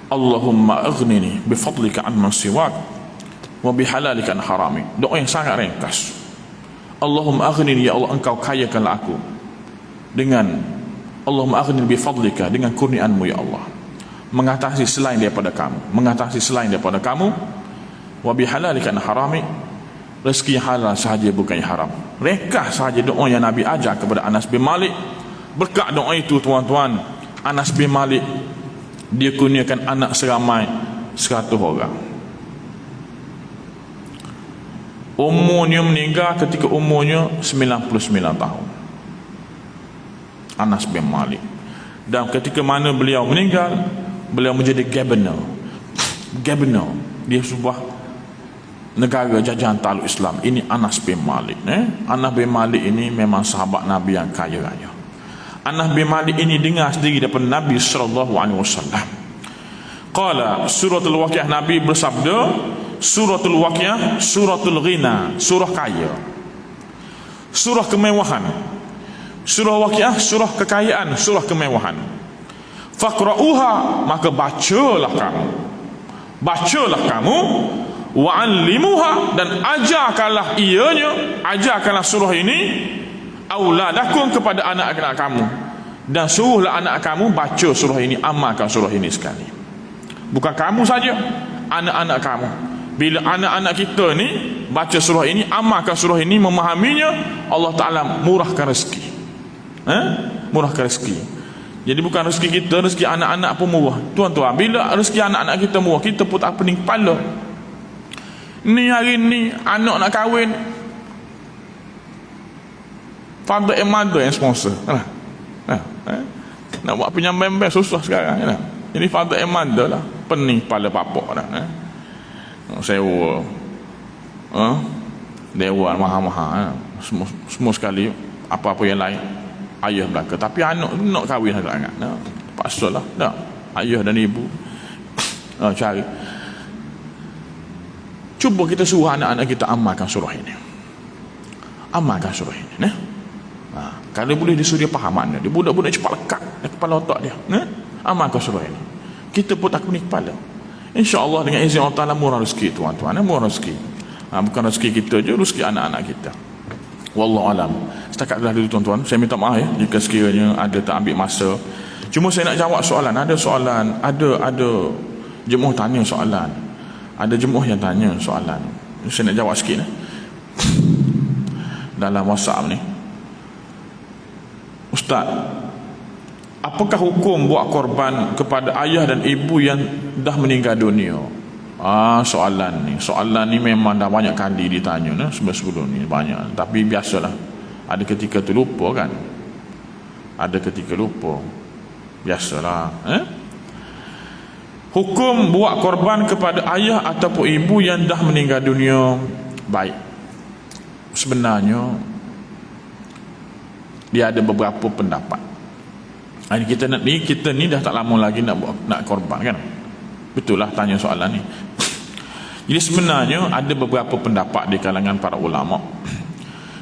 Allahumma aghnini bifadlika amman siwak wa bihalalika an harami. Doa yang sangat ringkas. Allahumma aghnini, ya Allah, engkau kayakanlah aku dengan, Allahumma aghnini bifadlika, dengan kurniaanmu ya Allah, mengatasi selain daripada kamu, wa bihalalika an harami, rezeki halal sahaja bukan yang haram. Ringkas sahaja doa yang Nabi ajar kepada Anas bin Malik. Berkat doa itu, tuan-tuan, Anas bin Malik dia kurniakan anak seramai 100 orang. Umurnya meninggal ketika umurnya 99 tahun, Anas bin Malik. Dan ketika mana beliau meninggal, beliau menjadi governor. Dia sebuah negara jajahan Taluk Islam. Ini Anas bin Malik. Anas bin Malik ini memang sahabat Nabi yang kaya raya. Anas bin Malik ini dengar sendiri daripada Nabi SAW. Qala suratul Waqiah, Nabi bersabda, suratul Waqiah suratul ghina, surah kaya, surah kemewahan. Surah Waqiah surah kekayaan, surah kemewahan. Faqra'uha, maka bacalah kamu, wa'allimuha, dan ajarkanlah surah ini, auladakum, kepada anak-anak kamu, dan suruhlah anak kamu baca surah ini, amalkan surah ini sekali. Bukan kamu saja, anak-anak kamu. Bila anak-anak kita ni baca surah ini, amalkan surah ini, memahaminya, Allah Ta'ala murahkan rezeki. Murahkan rezeki. Jadi bukan rezeki kita, rezeki anak-anak pun murah. Tuan-tuan, bila rezeki anak-anak kita murah, kita pun tak pening kepala. Ni hari ni anak nak kahwin, father and mother yang sponsor. Nak buat pinjam-pinjam susah sekarang. Jadi father and mother lah, pening kepala bapak dah. Sewa, dewan mahal-mahal, semua sekali, apa-apa yang lain ayah belaka. Tapi anak nak kahwin sangat, paksa lah, ayah dan ibu cari. Cuba kita suruh anak-anak kita amalkan surah ini, amalkan surah ini. Kalau boleh disuruh dia faham makna dia, budak-budak cepat lekat di kepala otak dia. Amalkan surah ini, kita pun tak pening kepala. InsyaAllah dengan izin Allah Ta'ala murah rezeki, tuan-tuan, murah rezeki. Bukan rezeki kita je, rezeki anak-anak kita. Wallahu alam. Setakat dah dulu, tuan-tuan. Saya minta maaf ya jika sekiranya ada tak ambil masa. Cuma saya nak jawab soalan. Ada soalan, ada jemaah tanya soalan. Ada jemaah yang tanya soalan. Saya nak jawab sikit dalam WhatsApp ni. Ustaz, apakah hukum buat korban kepada ayah dan ibu yang dah meninggal dunia? Soalan ni memang dah banyak kali ditanya sebelum ni banyak. Tapi biasalah, ada ketika terlupa kan. Ada ketika lupa. Biasalah. Hukum buat korban kepada ayah ataupun ibu yang dah meninggal dunia. Baik. Sebenarnya dia ada beberapa pendapat. Kita ni dah tak lama lagi nak korban kan. Betul lah tanya soalan ni. Jadi sebenarnya ada beberapa pendapat di kalangan para ulama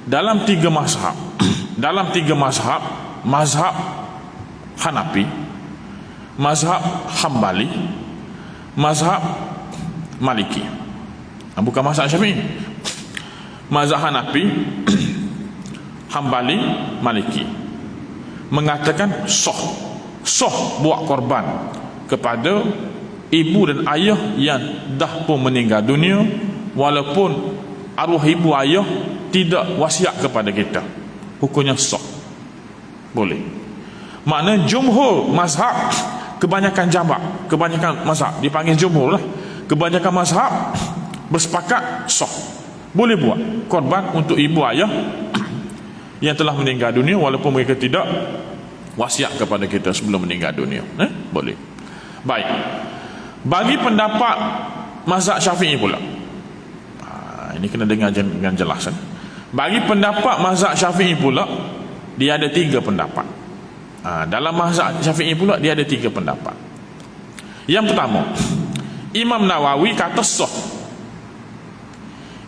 dalam 3 mazhab. Dalam 3 mazhab, mazhab Hanafi, mazhab Hambali, mazhab Maliki. Bukan mazhab Syafi'i. Mazhab Hanafi, Hambali, Maliki mengatakan sah buat korban kepada ibu dan ayah yang dah pun meninggal dunia, walaupun arwah ibu ayah tidak wasiat kepada kita. Hukumnya sah, boleh. Makna jumhur mazhab, kebanyakan mazhab dipanggil jumhur lah, kebanyakan mazhab bersepakat sah, boleh buat korban untuk ibu ayah yang telah meninggal dunia, walaupun mereka tidak wasiat kepada kita sebelum meninggal dunia. Boleh. Baik. Bagi pendapat mazhab Syafi'i pula, ini kena dengar dengan jelas. Bagi pendapat mazhab Syafi'i pula, dia ada 3 pendapat. Dalam mazhab Syafi'i pula dia ada 3 pendapat. Yang pertama, Imam Nawawi kata sah.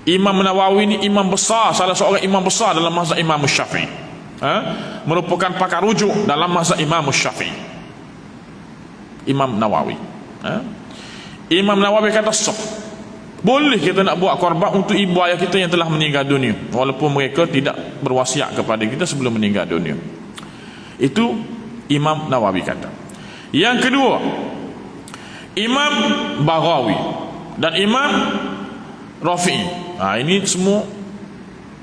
Imam Nawawi ni imam besar, salah seorang imam besar dalam mazhab Imam Syafi'i. Merupakan pakar rujuk dalam mazhab Imam Syafi'i. Imam Nawawi. Imam Nawawi kata sah. Boleh kita nak buat korban untuk ibu ayah kita yang telah meninggal dunia, walaupun mereka tidak berwasiat kepada kita sebelum meninggal dunia. Itu Imam Nawawi kata. Yang kedua, Imam Baghawi dan Imam Rafi'i. Ini semua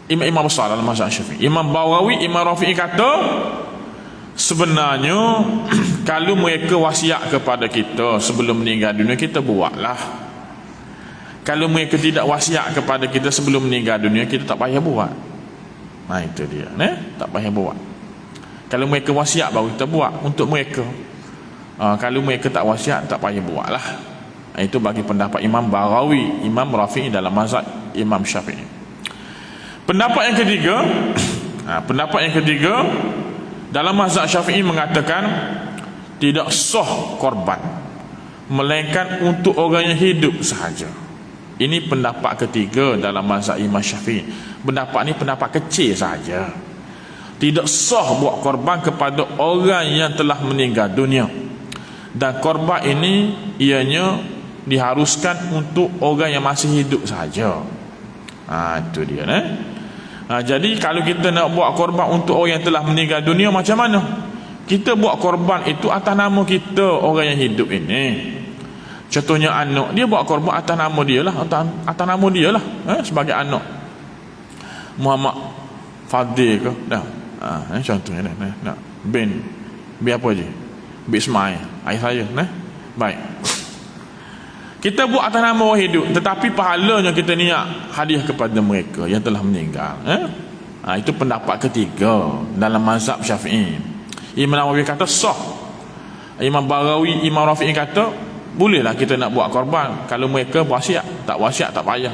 imam besar dalam mazhab Syafi'i. Imam Baghawi, Imam Rafi'i kata sebenarnya kalau mereka wasiat kepada kita sebelum meninggal dunia, kita buatlah. Kalau mereka tidak wasiat kepada kita sebelum meninggal dunia, kita tak payah buat. Itu dia, tak payah buat. Kalau mereka wasiat baru kita buat untuk mereka. Kalau mereka tak wasiat, tak payah buatlah. Itu bagi pendapat Imam Baghawi, Imam Rafi'i dalam mazhab Imam Syafi'i. Pendapat yang ketiga dalam mazhab Syafi'i mengatakan tidak sah korban, melainkan untuk orang yang hidup sahaja. Ini pendapat ketiga dalam mazhab Imam Syafi'i. Pendapat ni pendapat kecil saja. Tidak sah buat korban kepada orang yang telah meninggal dunia. Dan korban ini ianya diharuskan untuk orang yang masih hidup saja. Itu dia. Jadi kalau kita nak buat korban untuk orang yang telah meninggal dunia, macam mana? Kita buat korban itu atas nama kita orang yang hidup ini. Contohnya anak dia buat korban atas nama dia lah, atas nama dia lah, sebagai anak Muhammad Fadil ke dah. Contohnya dah. Bin apa je? Bin Ismail, ayah saya baik. Kita buat atas nama orang hidup, tetapi pahalanya kita niat hadiah kepada mereka yang telah meninggal. Itu pendapat ketiga dalam mazhab Syafi'i. Imam Nawawi kata sah. Imam Barawi, Imam Rafi'i kata bolehlah kita nak buat korban kalau mereka wasiat. Tak wasiat tak payah.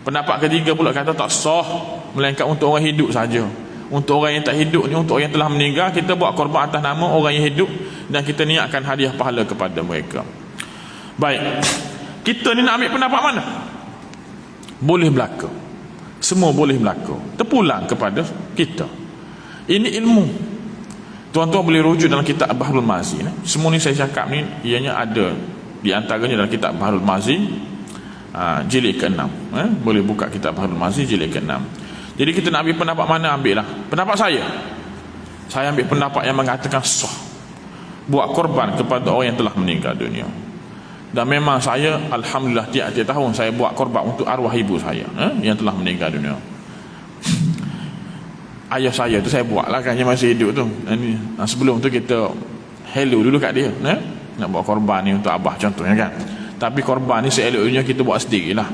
Pendapat ketiga pula kata tak sah, melainkan untuk orang hidup saja. Untuk orang yang tak hidup ni, untuk orang yang telah meninggal, kita buat korban atas nama orang yang hidup dan kita niatkan hadiah pahala kepada mereka. Baik, kita ni nak ambil pendapat mana? Boleh berlaku, semua boleh berlaku, terpulang kepada kita. Ini ilmu. Tuan-tuan boleh rujuk dalam kitab Bahrul Mazi. Semua ni saya cakap ni ianya ada di antaranya dalam kitab Bahrul Mazi, jilid ke-6. Boleh buka kitab Bahrul Mazi jilid ke-6. Jadi kita nak ambil pendapat mana, ambil lah pendapat saya. Saya ambil pendapat yang mengatakan sah buat korban kepada orang yang telah meninggal dunia. Dan memang saya alhamdulillah tiap-tiap tahun saya buat korban untuk arwah ibu saya yang telah meninggal dunia. Ayah saya tu saya buat lah kan, yang masih hidup tu. Sebelum tu kita hello dulu kat dia, nak buat korban ni untuk abah contohnya kan. Tapi korban ni seeloknya kita buat sendirilah,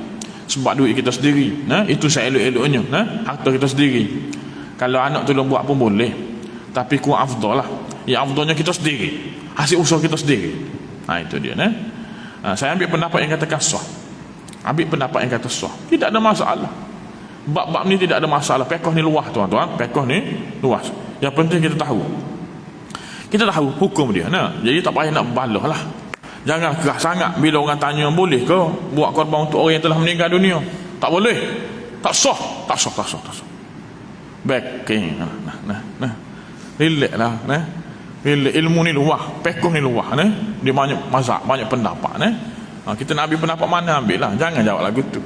sebab duit kita sendiri. Itu seelok-eloknya, harta kita sendiri. Kalau anak tolong buat pun boleh, tapi kurang afdal lah. Yang afdalnya kita sendiri, hasil usaha kita sendiri. Itu dia. Saya ambil pendapat yang katakan sah. Ambil pendapat yang kata sah, tidak ada masalah. Bab-bab ni tidak ada masalah. Fiqh ni luas tuan-tuan, fiqh ni luas. Yang penting kita tahu hukum dia. Jadi tak payah nak balah lah. Jangan keras sangat bila orang tanya boleh ke buat korban untuk orang yang telah meninggal dunia. Tak boleh, tak sah. Backing. Relax lah. Ilmu ni luah, fiqh ni luah. Dia banyak mazhab, banyak pendapat. Kita nak ambil pendapat mana, ambil lah. Jangan jawab lagu tu,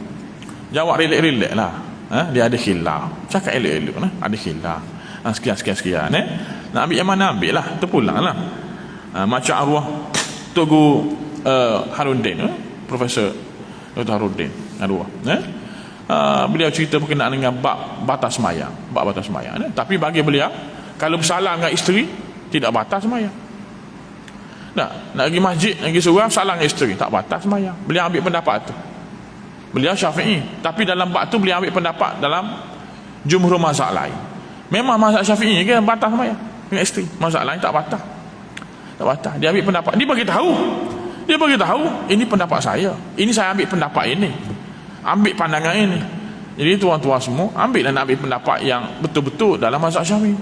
jawab relax lah. Dia ada khilaf, cakap elok-elok. Ada khilaf, sekian. Nak ambil yang mana, ambil lah. Terpulang lah. Macam arwah Tugu Haruddin, Profesor Dr. Haruddin arwah, beliau cerita berkenaan dengan bab batas sembahyang. Tapi bagi beliau, kalau bersalam dengan isteri tidak batas sembahyang. Nak pergi masjid, nak pergi surau, salam dengan isteri tak batas sembahyang. Beliau ambil pendapat tu. Beliau Syafi'i, tapi dalam bab tu beliau ambil pendapat dalam jumhur mazhab lain. Memang mazhab Syafi'i kan batas sembahyang dengan isteri, mazhab lain tak batas. Dia ambil pendapat, dia bagi tahu ini pendapat saya, ini saya ambil pendapat ini, ambil pandangan ini. Jadi tuan-tuan semua ambillah, nak ambil pendapat yang betul-betul dalam mazhab Syafi'i.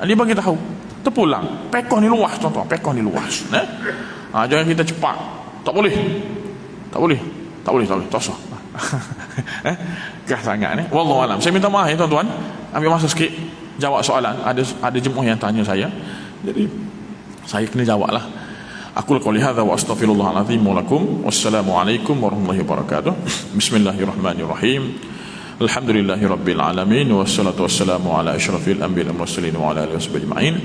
Dia bagi tahu, terpulang. Fiqh ni luas tuan-tuan, fiqh ni luas. Jangan kita cepat. Tak boleh, tak sah. Keras sangat wallahu alam. Saya minta maaf ya tuan-tuan, ambil masa sikit jawab soalan. Ada jemaah yang tanya saya, jadi saya kena jawab lah. Aku qouli hadza wa astaghfirullahal azim wa lakum. Wassalamualaikum warahmatullahi wabarakatuh. Bismillahirrahmanirrahim. Alhamdulillahirabbil alamin, wassalatu wassalamu ala asyrafil anbiya'i wal mursalin wa ala alihi washabihi ajma'in.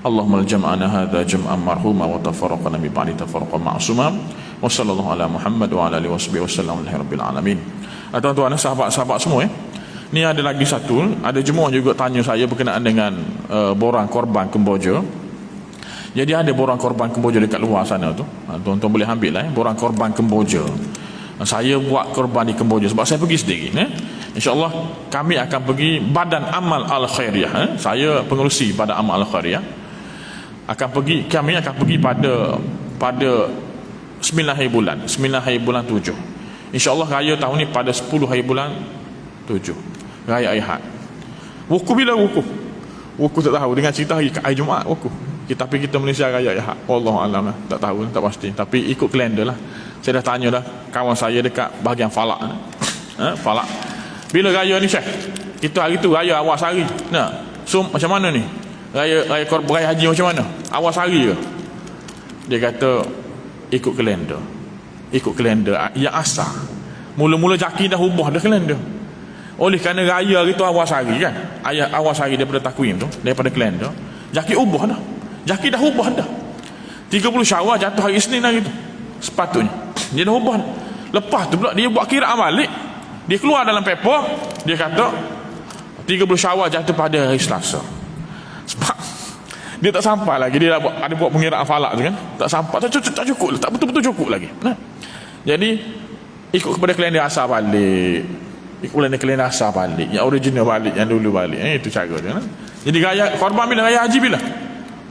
Allahumma jam'ana hadza jam'an marhuma wa tafarraqna min ba'di tafarruqan ma'suma. Wa sallallahu ala Muhammad wa ala alihi washabihi wasallam alhamdulillahirabbil alamin. Tuan-tuan, sahabat-sahabat semua ni ada lagi satu, ada jemaah juga tanya saya berkenaan dengan borang korban Kemboja. Jadi ada borang korban Kemboja dekat luar sana tu. Tuan-tuan boleh ambil lah borang korban Kemboja. Saya buat korban di Kemboja sebab saya pergi sendiri. InsyaAllah kami akan pergi Badan Amal Al-Khairiyah. Saya pengerusi Badan Amal Al-Khairiyah. Kami akan pergi pada 9 hari bulan 7. InsyaAllah raya tahun ni pada 10 hari bulan 7, Raya Ahad. Wukuf bila wukuf? Wukuf tak tahu, dengan cerita hari Jumaat wukuf. Tapi kita Malaysia Raya Ahad, wallahu alam lah, tak tahu, tak pasti. Tapi ikut kalender lah. Saya dah tanya dah kawan saya dekat bahagian Falak. Falak, bila raya ni Syekh? Kita hari tu raya awal sehari. So macam mana ni? Raya korban, raya haji macam mana? Awal sehari ke? Dia kata ikut kalender. Yang asal mula-mula jaki dah ubah dah kalender. Oleh kerana raya hari tu awal sehari kan, awal sehari daripada takwim tu, daripada kalender, jaki ubah dah. Jaki dah ubah dah. 30 Syawal jatuh hari Isnin hari tu sepatutnya. Dia dah ubah. Lepas tu pula dia buat kiraan balik. Dia keluar dalam paper, dia kata 30 Syawal jatuh pada hari Selasa. Sebab dia tak sampai lagi. Dia ada buat pengiraan falak tu kan, tak sampai, tak cukup, tak betul-betul cukup lagi. Jadi ikut kepada kalender asal balik, ikut kalender asal balik, yang original balik, yang dulu balik. Itu cara dia. Jadi raya korban bila, raya haji bila?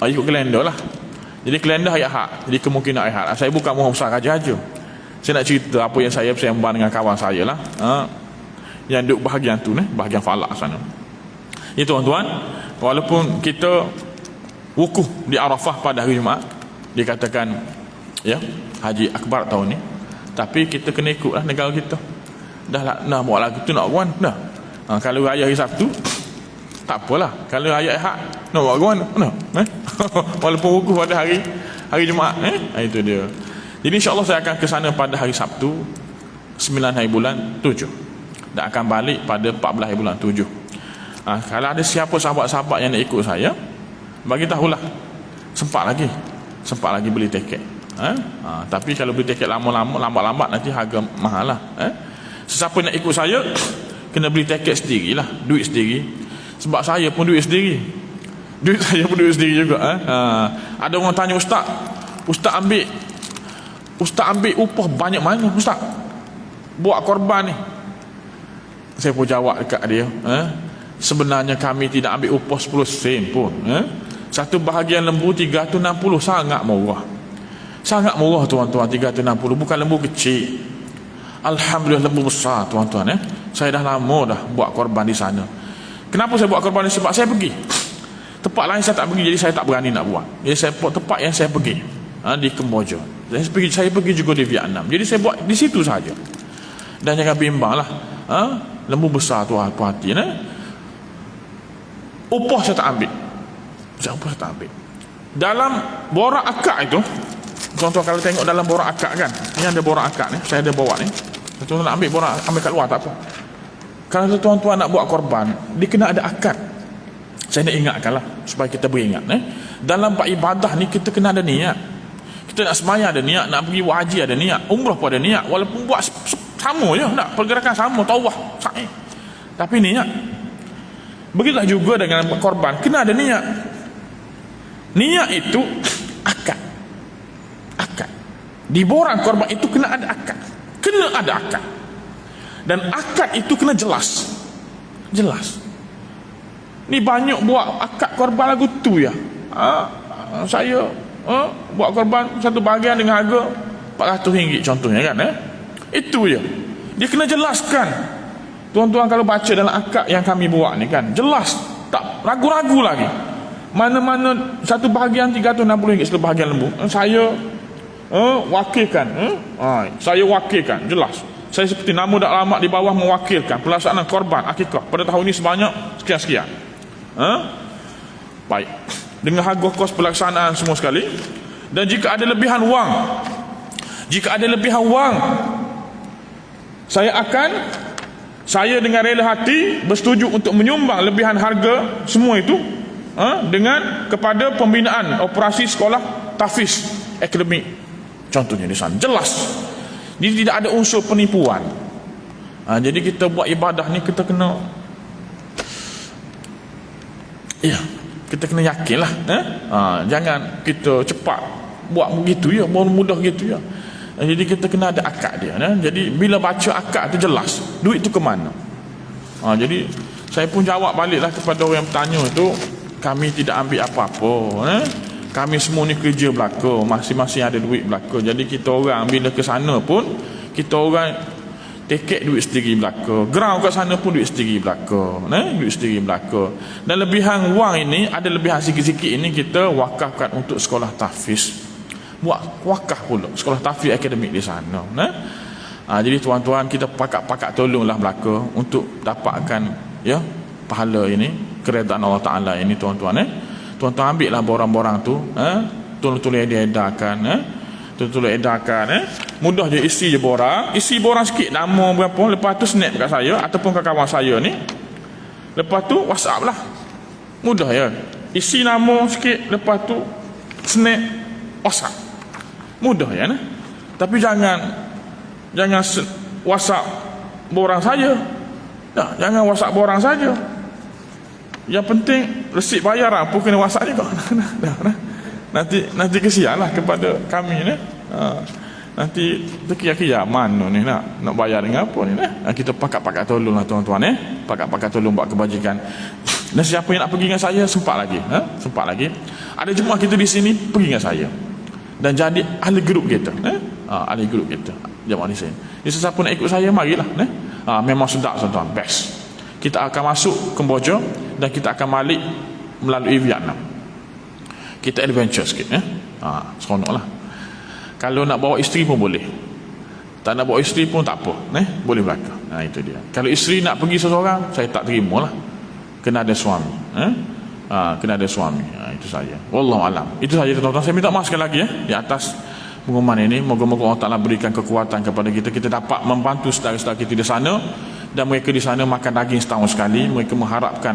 Ikut kalender lah. Jadi kalender hari Ahad. Jadi kemungkinan hari Ahad. Saya bukan mohon besar raja-raja. Saya nak cerita apa yang saya bersembang dengan kawan saya lah. Yang duduk bahagian tu, bahagian falak sana. Ya tuan-tuan, walaupun kita wukuf di Arafah pada hari Jumaat, dikatakan ya haji akbar tahun ni, tapi kita kena ikutlah negara kita. Dah lah, nak buat lagu tu nak buat dah. Kalau raya hari Sabtu tak apalah. Kalau raya Ahad nak buat mana? Walaupun wukuf pada hari Jumaat, itu dia. Jadi insya-Allah saya akan ke sana pada hari Sabtu 9 hari bulan 7 dan akan balik pada 14 hari bulan 7. Kalau ada siapa sahabat-sahabat yang nak ikut saya, bagi tahulah. Sempat lagi beli tiket. Tapi kalau beli tiket lambat-lambat nanti harga mahal lah. Sesiapa nak ikut saya kena beli tiket sendirilah, duit sendiri. Sebab saya pun duit sendiri. Saya pun duit sendiri juga. Ada orang tanya ustaz ambil upah banyak mana ustaz buat korban ni? Saya pun jawab dekat dia, sebenarnya kami tidak ambil upah 10 sen pun. Satu bahagian lembu 360, sangat murah tuan-tuan. 360 bukan lembu kecil. Alhamdulillah lembu besar tuan-tuan. Saya dah lama dah buat korban di sana. Kenapa saya buat korban ni? Sebab saya pergi tempat lain, saya tak pergi, jadi saya tak berani nak buat. Jadi saya buat tempat yang saya pergi, di Kemboja. Saya pergi juga di Vietnam. Jadi saya buat di situ saja. Dan jangan bimbang lah, lembu besar tu hati. Upah saya tak ambil. Dalam borak akad itu, tuan-tuan kalau tengok dalam borak akad kan, ni ada borak akad ni, saya ada bawa ni. Tuan-tuan nak ambil kat luar tak apa. Kalau tuan-tuan nak buat korban, dia kena ada akad. Saya nak ingatkanlah supaya kita beringat. Dalam ibadah ni kita kena ada niat. Kita nak sembahyang ada niat, nak pergi buat haji ada niat, umrah pun ada niat. Walaupun buat sama je, tak, pergerakan sama, tawaf, sa'i, tapi niat. Begitulah juga dengan korban, kena ada niat. Niat itu akad. Di borang korban itu kena ada akad. Dan akad itu kena jelas. Ni banyak buat akad korban lagu tu ya. Saya buat korban satu bahagian dengan harga RM400 contohnya kan. Itu je. Dia kena jelaskan. Tuan-tuan kalau baca dalam akad yang kami buat ni kan, jelas, tak ragu-ragu lagi. Mana-mana satu bahagian RM360 satu bahagian lembu. Saya wakilkan. Saya wakilkan, jelas. Saya seperti nama dak lama di bawah mewakilkan pelaksanaan korban akikah pada tahun ini sebanyak sekian-sekian. Baik. Dengan harga kos pelaksanaan semua sekali. Dan jika ada lebihan wang, saya dengan rela hati bersetuju untuk menyumbang lebihan harga semua itu dengan kepada pembinaan operasi sekolah tahfiz akademik. Contohnya di sana jelas. Jadi tidak ada unsur penipuan. Jadi kita buat ibadah ni kita kena kita kena yakin lah. Jangan kita cepat buat begitu ya, mudah gitu ya. Jadi kita kena ada akad dia. Jadi bila baca akad tu jelas duit tu ke mana. Jadi saya pun jawab baliklah kepada orang yang bertanya tu, kami tidak ambil apa-apa. Kami semua ni kerja belaka, masing-masing ada duit belaka. Jadi kita orang bila ke sana pun, kita orang tiket duit sendiri belaka, ground kat sana pun duit sendiri belaka, duit sendiri belaka. Dan lebihan wang ini, ada lebihan sikit-sikit ini kita wakafkan untuk sekolah tahfiz. Buat wakaf pula sekolah tahfiz akademik di sana. Jadi tuan-tuan, kita pakat-pakat tolonglah belaka untuk dapatkan ya pahala ini, keredaan Allah Taala ini tuan-tuan. Tuan-tuan ambillah borang-borang tu, tolong-tolong edarkan, mudah je, isi je borang sikit, nama berapa, lepas tu snap kat saya ataupun kat kawan saya ni, lepas tu WhatsApp lah, mudah ya, isi nama sikit, lepas tu snap WhatsApp, mudah ya. Tapi jangan Jangan WhatsApp borang saja. Nah, jangan WhatsApp borang saja. Yang penting resit bayar apa kena WhatsApp juga. Nanti kesianlah kepada kami ni. Nanti kiaman ni nak bayar dengan apa ni. Kita pakat-pakat tolonglah tuan-tuan pakat-pakat tolong buat kebajikan. Dan siapa yang nak pergi dengan saya, sempat lagi. Ada jemaah kita di sini pergi dengan saya dan jadi ahli grup kita. Ahli grup kita jemaah di sini. Jadi siapa nak ikut saya, marilah. Memang sedap tuan-tuan, best. Kita akan masuk Kemboja dan kita akan balik melalui Vietnam. Kita adventure sikit. Seronoklah. Kalau nak bawa isteri pun boleh, tak nak bawa isteri pun tak apa, boleh belaka. Itu dia. Kalau isteri nak pergi seseorang, saya tak terima lah, kena ada suami. Kena ada suami. Itu saja. Wallahu alam. Itu saja tuan-tuan. Saya minta maaf sekali lagi di atas pengumuman ini. Moga-moga Allah Ta'ala berikan kekuatan kepada kita. Kita dapat membantu saudara-saudara kita di sana, dan mereka di sana makan daging setahun sekali. Mereka mengharapkan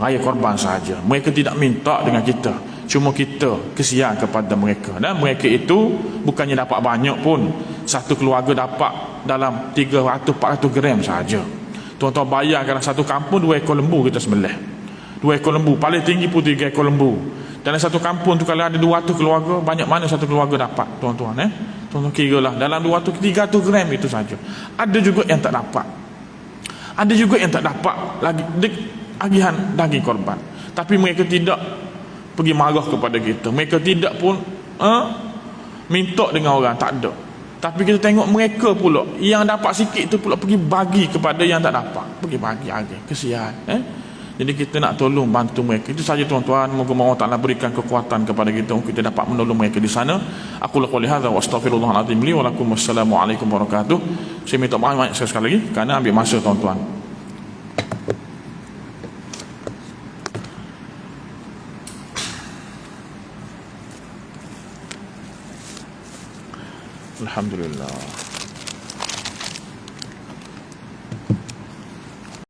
raya korban sahaja. Mereka tidak minta dengan kita, cuma kita kesian kepada mereka. Dan mereka itu bukannya dapat banyak pun. Satu keluarga dapat dalam 300-400 gram sahaja. Tuan-tuan bayangkan, satu kampung 2 ekor lembu kita sembelih. 2 ekor lembu, paling tinggi pun 3 ekor lembu. Dalam satu kampung tu kalau ada 200 keluarga, banyak mana satu keluarga dapat, tuan-tuan. Tuan-tuan kira lah, dalam 200-300 gram itu saja. Ada juga yang tak dapat. Ada juga yang tak dapat lagi agihan daging korban. Tapi mereka tidak pergi marah kepada kita. Mereka tidak pun minta dengan orang, tak ada. Tapi kita tengok mereka pula yang dapat sikit tu pula pergi bagi kepada yang tak dapat. Pergi bagi lagi. Kesian. Jadi kita nak tolong bantu mereka. Itu saja tuan-tuan. Moga-moga Allah Ta'ala berikan kekuatan kepada kita untuk kita dapat menolong mereka di sana. Aku lakukan hadza wa astaghfirullahaladzim li wa lakum. Wassalamualaikum warahmatullahi wabarakatuh. Saya minta maaf banyak sekali lagi kerana ambil masa tuan-tuan. Alhamdulillah.